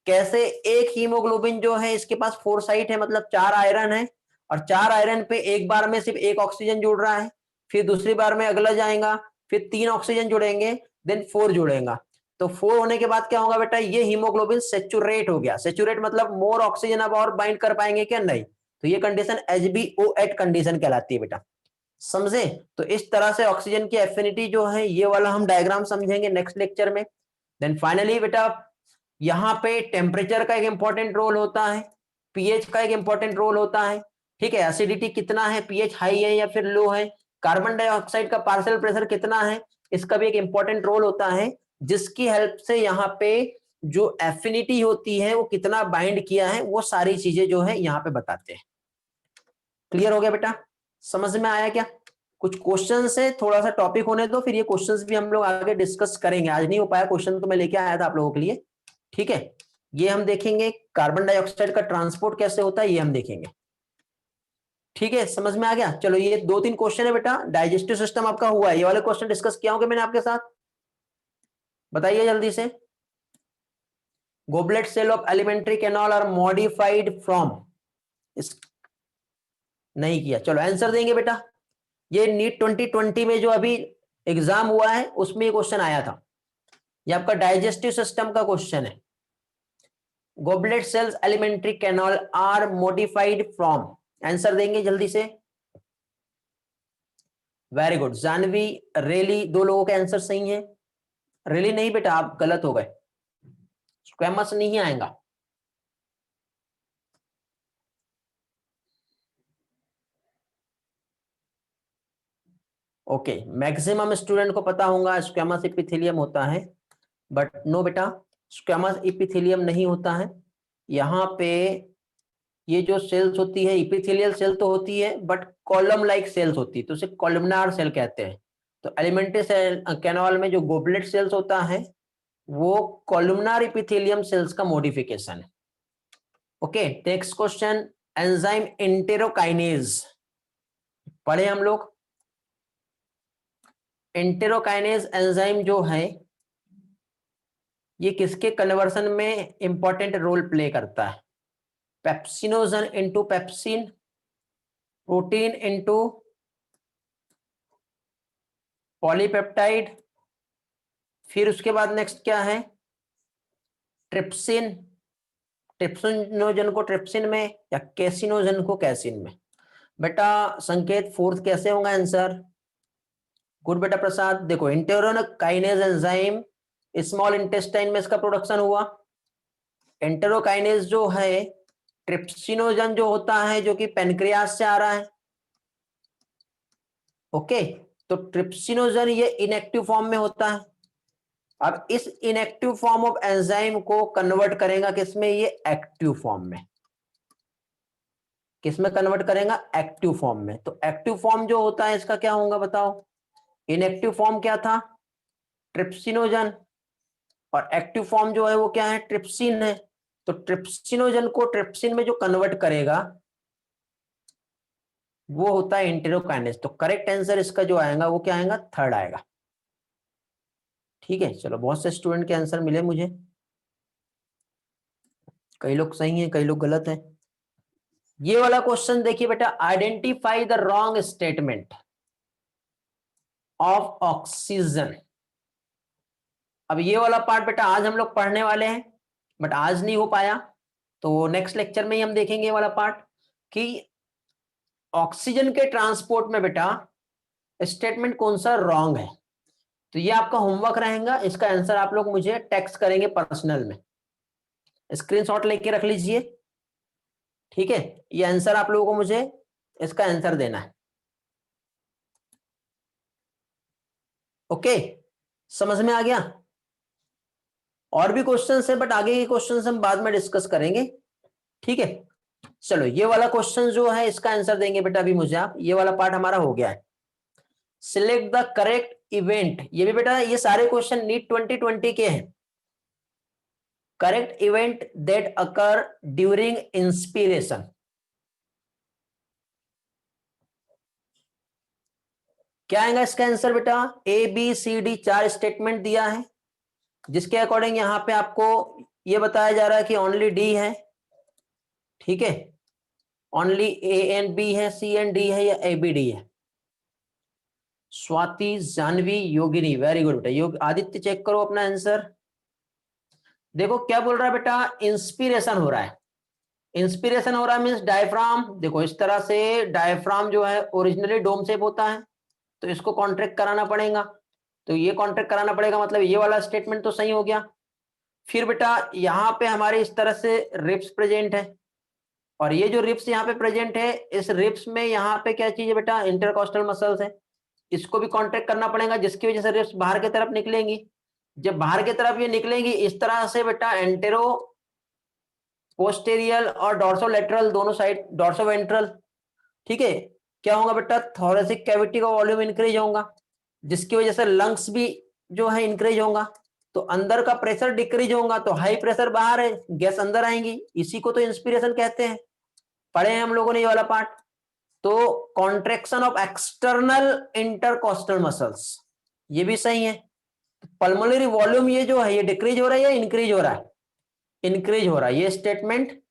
कैसे एक हीमोग्लोबिन जो है इसके पास 4 साइट है, मतलब 4 आयरन है, और 4 आयरन पे एक बार में सिर्फ एक ऑक्सीजन जुड़ रहा है, फिर दूसरी बार में अगला जाएगा, फिर 3 ऑक्सीजन जुड़ेंगे, देन 4 जुड़ेगा, तो 4 होने के बाद क्या होगा बेटा, ये हीमोग्लोबिन सेचुरेट हो गया, सेचुरेट मतलब मोर ऑक्सीजन अब और बाइंड कर पाएंगे क्या, नहीं, तो ये कंडीशन HbO8 कंडीशन कहलाती है बेटा, समझे। तो इस तरह से ऑक्सीजन की एफिनिटी जो है ये वाला हम डायग्राम समझेंगे नेक्स्ट लेक्चर में। देन फाइनली बेटा यहाँ पे टेम्परेचर का एक इंपॉर्टेंट रोल होता है, पीएच का एक इंपॉर्टेंट रोल होता है, ठीक है, एसिडिटी कितना है, पीएच हाई है या फिर लो है, कार्बन डाइऑक्साइड का पार्शियल प्रेशर कितना है, इसका भी एक इंपॉर्टेंट रोल होता है, जिसकी हेल्प से यहाँ पे जो एफिनिटी होती है वो कितना बाइंड किया है वो सारी चीजें जो है यहाँ पे बताते हैं। क्लियर हो गया बेटा, समझ में आया क्या, कुछ क्वेश्चन है, थोड़ा सा टॉपिक होने दो, फिर ये क्वेश्चंस भी हम लोग आगे डिस्कस करेंगे, आज नहीं हो पाया क्वेश्चन तो मैं लेके आया था आप लोगों के लिए, ठीक है। ये हम देखेंगे कार्बन डाइऑक्साइड का ट्रांसपोर्ट कैसे होता है ये हम देखेंगे, ठीक है, समझ में आ गया। चलो ये 2-3 क्वेश्चन है बेटा, डाइजेस्टिव सिस्टम आपका हुआ है, ये वाले क्वेश्चन डिस्कस किया होगा मैंने आपके साथ, बताइए जल्दी से। Goblet cell of alimentary canal are modified from, नहीं किया, चलो आंसर देंगे बेटा। ये नीट 2020 में जो अभी एग्जाम हुआ है उसमें ये क्वेश्चन आया था, ये आपका डाइजेस्टिव सिस्टम का क्वेश्चन है। Goblet cells alimentary canal are modified from, answer देंगे जल्दी से। वेरी गुड जानवी, रेली, दो लोगों के आंसर सही है। रेली नहीं बेटा, आप गलत हो गए, स्क्वेमस नहीं आएगा। ओके, मैक्सिमम स्टूडेंट को पता होगा स्क्वेमस एपिथेलियम होता है, बट नो बेटा, स्क्वेमस एपिथेलियम नहीं होता है। यहाँ पे ये जो सेल्स होती है, इपिथेलियल सेल तो होती है बट कॉलम लाइक सेल्स होती है, तो उसे कॉलमनार सेल कहते हैं। तो एलिमेंट्री सेल कैनाल में जो गोबलेट सेल्स होता है वो कॉलमनार इपिथेलियम सेल्स का मॉडिफिकेशन है। Okay, next question, enzyme enterokinase पढ़े हम लोग। एंटेरोकाइनेज एंजाइम जो है ये किसके कन्वर्सन में इंपॉर्टेंट रोल प्ले करता है? Pepsinogen into pepsin, protein into polypeptide, फिर उसके बाद नेक्स्ट क्या है? ट्रिप्सिन, ट्रिप्सिनोजन को ट्रिप्सिन में या कैसिनोजन को कैसिन में। बेटा संकेत फोर्थ कैसे होगा आंसर? गुड बेटा प्रसाद, देखो एंटेरोकाइनेज एंजाइम स्मॉल इंटेस्टाइन में इसका प्रोडक्शन हुआ। एंटेरोकाइनेज जो है ट्रिप्सिनोजन जो होता है जो कि पेनक्रियास से आ रहा है। ओके, तो ट्रिप्सिनोजन ये इनएक्टिव फॉर्म में होता है। अब इस इनएक्टिव फॉर्म ऑफ एंजाइम को कन्वर्ट करेगा किसमें? ये एक्टिव फॉर्म में। किसमें कन्वर्ट करेगा? एक्टिव फॉर्म में। तो एक्टिव फॉर्म जो होता है इसका क्या होगा बताओ? इनएक्टिव फॉर्म क्या था? ट्रिप्सिनोजन, और एक्टिव फॉर्म जो है वो क्या है? ट्रिप्सिन है। तो ट्रिप्सिनोजन को ट्रिप्सिन में जो कन्वर्ट करेगा वो होता है एंटेरोकाइनेज। तो करेक्ट आंसर इसका जो आएगा वो क्या आएगा? थर्ड आएगा। ठीक है, चलो बहुत से स्टूडेंट के आंसर मिले मुझे, कई लोग सही हैं कई लोग गलत हैं। ये वाला क्वेश्चन देखिए बेटा, identify the wrong statement of oxygen. अब ये वाला पार्ट बेटा आज हम लोग पढ़ने वाले हैं बट आज नहीं हो पाया, तो नेक्स्ट लेक्चर में ही हम देखेंगे ये वाला पार्ट कि ऑक्सीजन के ट्रांसपोर्ट में बेटा स्टेटमेंट कौन सा रॉन्ग है। तो ये आपका होमवर्क रहेगा, इसका आंसर आप लोग मुझे टेक्स्ट करेंगे पर्सनल में, स्क्रीनशॉट लेके रख लीजिए। ठीक है, ये आंसर आप लोगों को मुझे इसका आंसर देना है। ओके, समझ में आ गया? और भी क्वेश्चंस है बट आगे के क्वेश्चंस हम बाद में डिस्कस करेंगे। ठीक है, चलो ये वाला क्वेश्चन जो है इसका आंसर देंगे बेटा अभी मुझे आप। ये वाला पार्ट हमारा हो गया है। सिलेक्ट द करेक्ट इवेंट, ये भी बेटा ये सारे क्वेश्चन नीट 2020 के हैं। Correct event that occur during inspiration, क्या आएगा इसका आंसर बेटा? ए बी सी डी चार स्टेटमेंट दिया है जिसके अकॉर्डिंग यहां पे आपको ये बताया जा रहा है कि ओनली डी है। ठीक है, ओनली ए एंड बी है, सी एंड डी है या ए बी डी है। स्वाति, जानवी, योगिनी, वेरी गुड बेटा। योग आदित्य चेक करो अपना आंसर। देखो क्या बोल रहा है बेटा? इंस्पिरेशन हो रहा है। इंस्पिरेशन हो रहा है मीन्स डायफ्राम, देखो इस तरह से डायफ्राम जो है ओरिजिनली डोम शेप होता है, तो इसको कॉन्ट्रैक्ट कराना पड़ेगा। तो ये कॉन्ट्रैक्ट कराना पड़ेगा, मतलब ये वाला स्टेटमेंट तो सही हो गया। फिर बेटा यहाँ पे हमारे इस तरह से रिप्स प्रेजेंट है, और ये जो रिप्स यहाँ पे प्रेजेंट है, इस रिप्स में यहाँ पे क्या चीज है बेटा? इंटरकॉस्टल मसल्स है, इसको भी कॉन्ट्रैक्ट करना पड़ेगा जिसकी वजह से रिप्स बाहर की तरफ निकलेंगी। जब बाहर की तरफ ये निकलेंगी इस तरह से बेटा एंटेरो पोस्टेरियल और डॉर्सोलेटरल दोनों साइड, डॉर्सोवेंट्रल। ठीक है, क्या होगा बेटा? थोरेसिक कैविटी का वॉल्यूम इंक्रीज होगा जिसकी वजह से लंग्स भी जो है इंक्रीज होगा, तो अंदर का प्रेशर डिक्रीज होगा, तो हाई प्रेशर बाहर है, गैस अंदर आएंगी, इसी को तो इंस्पिरेशन कहते हैं। पढ़े हैं हम लोगों ने ये वाला पार्ट। तो contraction of external intercostal muscles, ये भी सही है। पल्मोनरी वॉल्यूम ये जो है ये डिक्रीज हो रहा है या इंक्रीज हो रहा है? इंक्रीज हो रहा है। ये स्टेटमेंट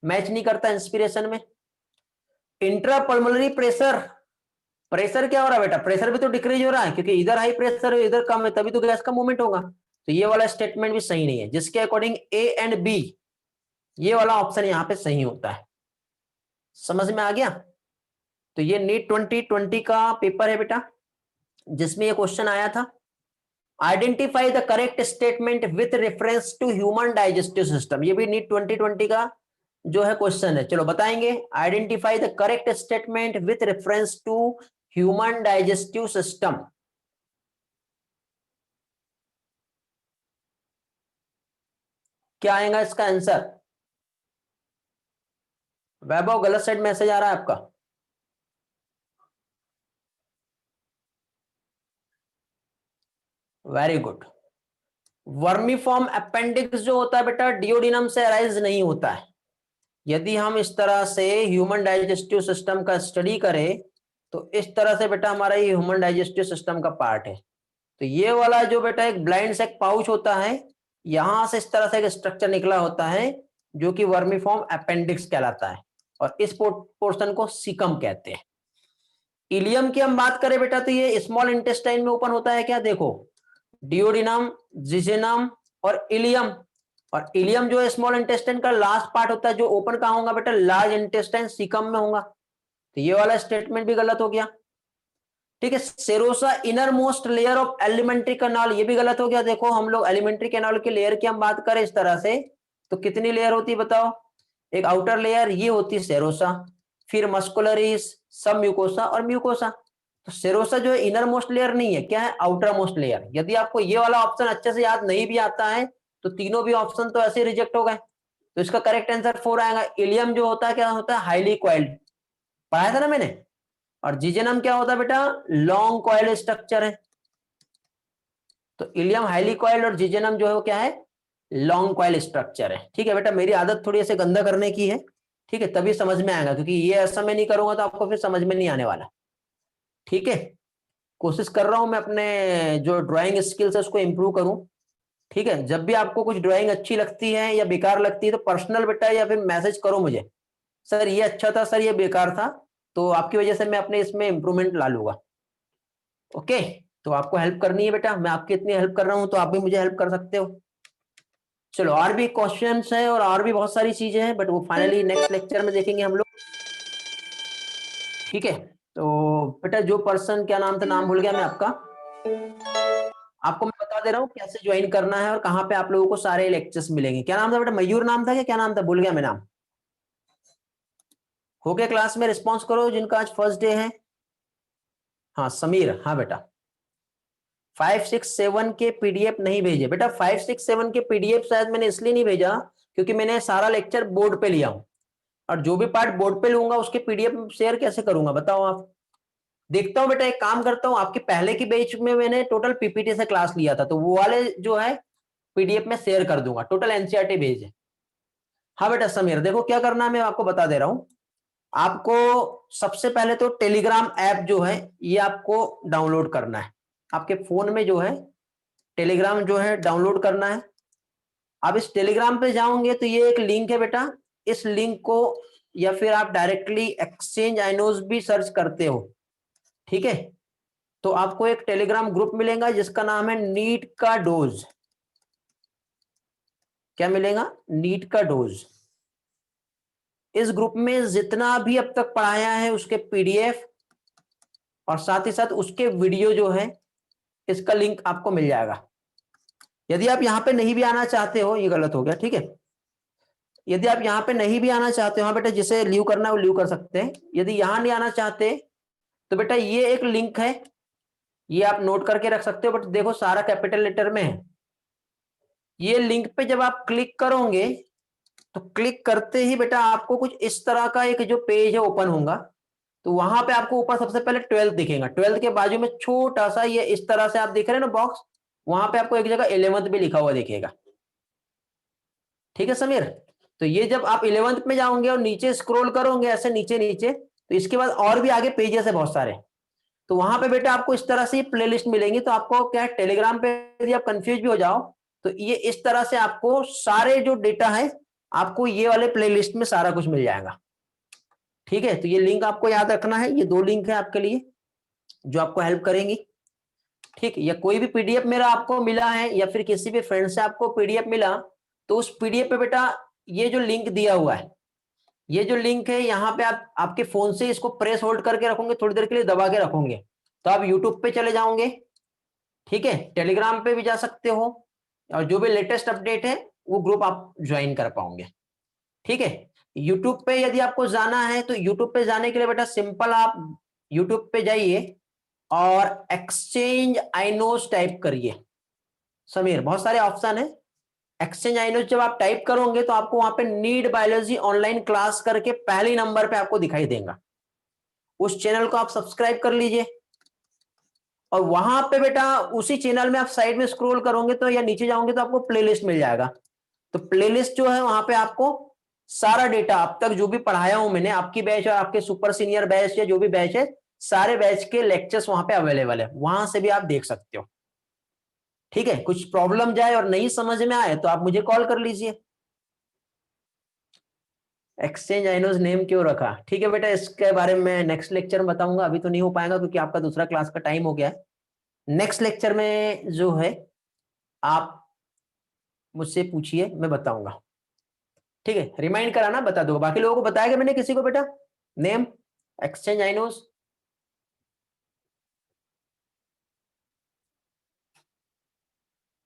मैच नहीं करता इंस्पिरेशन में। इंट्रापल्मोनरी प्रेशर प्रेशर क्या हो रहा है बेटा, प्रेशर भी तो डिक्रीज हो रहा है, क्योंकि इधर हाई प्रेशर है इधर कम है, तभी तो गैस का मूवमेंट होगा। तो ये वाला स्टेटमेंट भी सही नहीं है, जिसके अकॉर्डिंग ए एंड बी ये वाला ऑप्शन यहाँ पे सही होता है। समझ में आ गया। तो ये नीट 2020 का पेपर है बेटा, जिसमें ये क्वेश्चन आया था, identify the correct statement with reference to human digestive system. ये भी नीट 2020 का जो है क्वेश्चन है। चलो बताएंगे, identify the correct statement with reference to human digestive system. क्या आएगा इसका आंसर? वैभव गलत साइड मैसेज आ रहा है आपका। Very good. वर्मीफॉर्म अपेंडिक्स जो होता है बेटा डिओडिनम से अराइज नहीं होता है। यदि हम इस तरह से ह्यूमन डाइजेस्टिव सिस्टम का स्टडी करें तो इस तरह से बेटा हमारा ये ह्यूमन डाइजेस्टिव सिस्टम का पार्ट है। तो ये वाला जो बेटा एक ब्लाइंड सेक पाउच होता है, यहां से इस तरह से एक स्ट्रक्चर निकला होता है जो कि वर्मीफॉर्म अपेंडिक्स कहलाता है, और इस पोर्शन को सीकम कहते हैं। इलियम की हम बात करें बेटा तो ये स्मॉल इंटेस्टाइन में ओपन होता है क्या, देखो डिओडिनम, जिजेनम और इलियम। और इलियम जो है स्मॉल इंटेस्टाइन का लास्ट पार्ट होता है, जो ओपन कहां होगा बेटा, लार्ज इंटेस्टाइन सीकम में होगा। तो ये वाला स्टेटमेंट भी गलत हो गया। ठीक है, serosa inner most layer of alimentary canal, ये भी गलत हो गया। देखो हम लोग एलिमेंट्री कैनाल के लेयर की हम बात करें इस तरह से तो कितनी लेयर होती है बताओ, एक आउटर लेयर ये होती है सेरोसा, फिर मस्कुलरिस, सब म्यूकोसा और म्यूकोसा। तो सेरोसा जो है इनर मोस्ट लेयर नहीं है, क्या है, आउटर मोस्ट लेयर। यदि आपको ये वाला ऑप्शन अच्छे से याद नहीं भी आता है तो तीनों भी ऑप्शन तो ऐसे रिजेक्ट हो गए। तो इसका करेक्ट आंसर 4 आएगा। इलियम जो होता है क्या होता है, हाईली कॉइल्ड, पढ़ाया था ना मैंने। और जिजेनम क्या होता है बेटा, लॉन्ग कॉइल स्ट्रक्चर है। तो इलियम हाईली कॉइल्ड और जिजेनम जो है वो क्या है, लॉन्ग कॉइल स्ट्रक्चर है। ठीक है बेटा, मेरी आदत थोड़ी ऐसे गंदा करने की है, ठीक है, तभी समझ में आएगा, क्योंकि ये ऐसा मैं नहीं करूंगा तो आपको फिर समझ में नहीं आने वाला। ठीक है, कोशिश कर रहा हूं मैं अपने जो ड्राइंग स्किल्स है उसको इंप्रूव करूं। ठीक है, जब भी आपको कुछ ड्राइंग अच्छी लगती है या बेकार लगती है तो पर्सनल बेटा या फिर मैसेज करो मुझे, सर ये अच्छा था, सर ये बेकार था, तो आपकी वजह से मैं अपने इसमें इंप्रूवमेंट ला लूंगा। ओके, तो आपको हेल्प करनी है बेटा, मैं आपकी इतनी हेल्प कर रहा हूं तो आप भी मुझे हेल्प कर सकते हो। चलो और भी क्वेश्चंस हैं और भी बहुत सारी चीजें हैं, बट वो फाइनली नेक्स्ट लेक्चर में देखेंगे हम लोग। ठीक है, तो बेटा जो पर्सन, क्या नाम था, नाम भूल गया मैं आपका, आपको मैं बता दे रहा हूँ कैसे ज्वाइन करना है और कहाँ पे आप लोगों को सारे लेक्चर्स मिलेंगे। क्या नाम था बेटा, मयूर नाम था क्या नाम था, भूल गया मैं नाम। हो गया क्लास में, रिस्पॉन्स करो जिनका आज फर्स्ट डे है। हाँ समीर, हाँ बेटा 567 के पीडीएफ नहीं भेजे बेटा। 567 के पीडीएफ शायद मैंने इसलिए नहीं भेजा क्योंकि मैंने सारा लेक्चर बोर्ड पे लिया हूं, और जो भी पार्ट बोर्ड पे लूंगा उसके पीडीएफ शेयर कैसे करूंगा बताओ आप। देखता हूं बेटा, एक काम करता हूं, आपके पहले की बैच में मैंने टोटल पीपीटी से क्लास लिया था, तो वो वाले जो है पीडीएफ में शेयर कर दूंगा, टोटल एनसीईआरटी भेज है। हाँ बेटा समीर, देखो क्या करना है मैं आपको बता दे रहा हूं। आपको सबसे पहले तो टेलीग्राम ऐप जो है ये आपको डाउनलोड करना है। आपके फोन में जो है टेलीग्राम जो है डाउनलोड करना है। आप इस टेलीग्राम पे जाओगे तो ये एक लिंक है बेटा, इस लिंक को, या फिर आप डायरेक्टली एक्सचेंज आइनोज भी सर्च करते हो, ठीक है, तो आपको एक टेलीग्राम ग्रुप मिलेगा जिसका नाम है नीट का डोज। क्या मिलेगा, नीट का डोज। इस ग्रुप में जितना भी अब तक पढ़ाया है उसके पीडीएफ और साथ ही साथ उसके वीडियो जो है, इसका लिंक आपको मिल जाएगा। यदि आप यहां पे नहीं भी आना चाहते हो, ये गलत हो गया, ठीक है, यदि आप यहाँ पे नहीं भी आना चाहते हो, हाँ बेटा जिसे लीव करना है वो लीव कर सकते हैं। यदि यहां नहीं आना चाहते तो बेटा ये एक लिंक है, ये आप नोट करके रख सकते हो, बट देखो सारा कैपिटल लेटर में है। ये लिंक पे जब आप क्लिक करोगे तो क्लिक करते ही बेटा आपको कुछ इस तरह का एक जो पेज है ओपन होगा। तो वहां पे आपको ऊपर सबसे पहले 12 दिखेगा, 12 के बाजू में छोटा सा ये इस तरह से आप देख रहे हैं ना बॉक्स, वहां पे आपको एक जगह 11th भी लिखा हुआ दिखेगा। ठीक है समीर, तो ये जब आप 11th में जाओगे और नीचे स्क्रॉल करोगे ऐसे नीचे नीचे, तो इसके बाद और भी आगे पेजेस है बहुत सारे, तो वहां पे बेटा आपको इस तरह से प्लेलिस्ट मिलेंगी। तो आपको क्या है, टेलीग्राम पे यदि आप कंफ्यूज भी हो जाओ तो ये इस तरह से आपको सारे जो डेटा है आपको ये वाले प्लेलिस्ट में सारा कुछ मिल जाएगा। ठीक है, तो ये लिंक आपको याद रखना है, ये 2 लिंक है आपके लिए। जो आपको हेल्प करेंगी। ठीक, या कोई भी पीडीएफ मेरा आपको मिला है या फिर किसी भी फ्रेंड से आपको पीडीएफ मिला, तो उस पीडीएफ पे बेटा ये जो लिंक दिया हुआ है, ये जो लिंक है यहाँ पे आप आपके फोन से इसको प्रेस होल्ड करके रखोगे, थोड़ी देर के लिए दबा के रखोगे, तो आप यूट्यूब पे चले जाओगे। ठीक है, टेलीग्राम पे भी जा सकते हो, और जो भी लेटेस्ट अपडेट है वो ग्रुप आप ज्वाइन कर पाओगे। ठीक है, यूट्यूब पे यदि आपको जाना है तो यूट्यूब पे जाने के लिए बेटा सिंपल आप यूट्यूब पे जाइए और एक्सचेंज आइनोस टाइप करिए। समीर, बहुत सारे ऑप्शन है। एक्सचेंज आइनोस जब आप टाइप करोगे तो आपको वहां पे नीड बायोलॉजी ऑनलाइन क्लास करके पहले नंबर पे आपको दिखाई देगा। उस चैनल को आप सब्सक्राइब कर लीजिए, और वहां पे बेटा उसी चैनल में आप साइड में स्क्रॉल करोगे तो या नीचे जाओगे तो आपको प्लेलिस्ट मिल जाएगा। तो प्लेलिस्ट जो है वहां पे आपको सारा डेटा अब तक जो भी पढ़ाया हूं मैंने, आपकी बैच और आपके सुपर सीनियर बैच या जो भी बैच है, सारे बैच के लेक्चर्स वहां पे अवेलेबल है, वहां से भी आप देख सकते हो। ठीक है, कुछ प्रॉब्लम जाए और नहीं समझ में आए तो आप मुझे कॉल कर लीजिए। एक्सचेंज आइनोज नेम क्यों रखा? ठीक है बेटा, इसके बारे में नेक्स्ट लेक्चर में बताऊंगा, अभी तो नहीं हो पाएगा क्योंकि आपका दूसरा क्लास का टाइम हो गया है। नेक्स्ट लेक्चर में जो है आप मुझसे पूछिए, मैं बताऊंगा। ठीक है, रिमाइंड कराना, बता दूंगा। बाकी लोगों को बताया कि मैंने किसी को बेटा नेम एक्सचेंज आइनोज?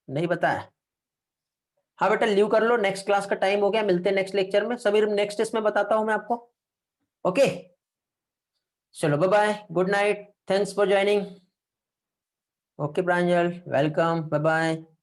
नहीं बताया? हाँ बेटा, लीव कर लो, नेक्स्ट क्लास का टाइम हो गया, मिलते हैं नेक्स्ट लेक्चर में। समीर, नेक्स्ट इसमें बताता हूं मैं आपको। ओके, चलो bye bye, good night, thanks for joining. Okay Pranjal, welcome, bye bye.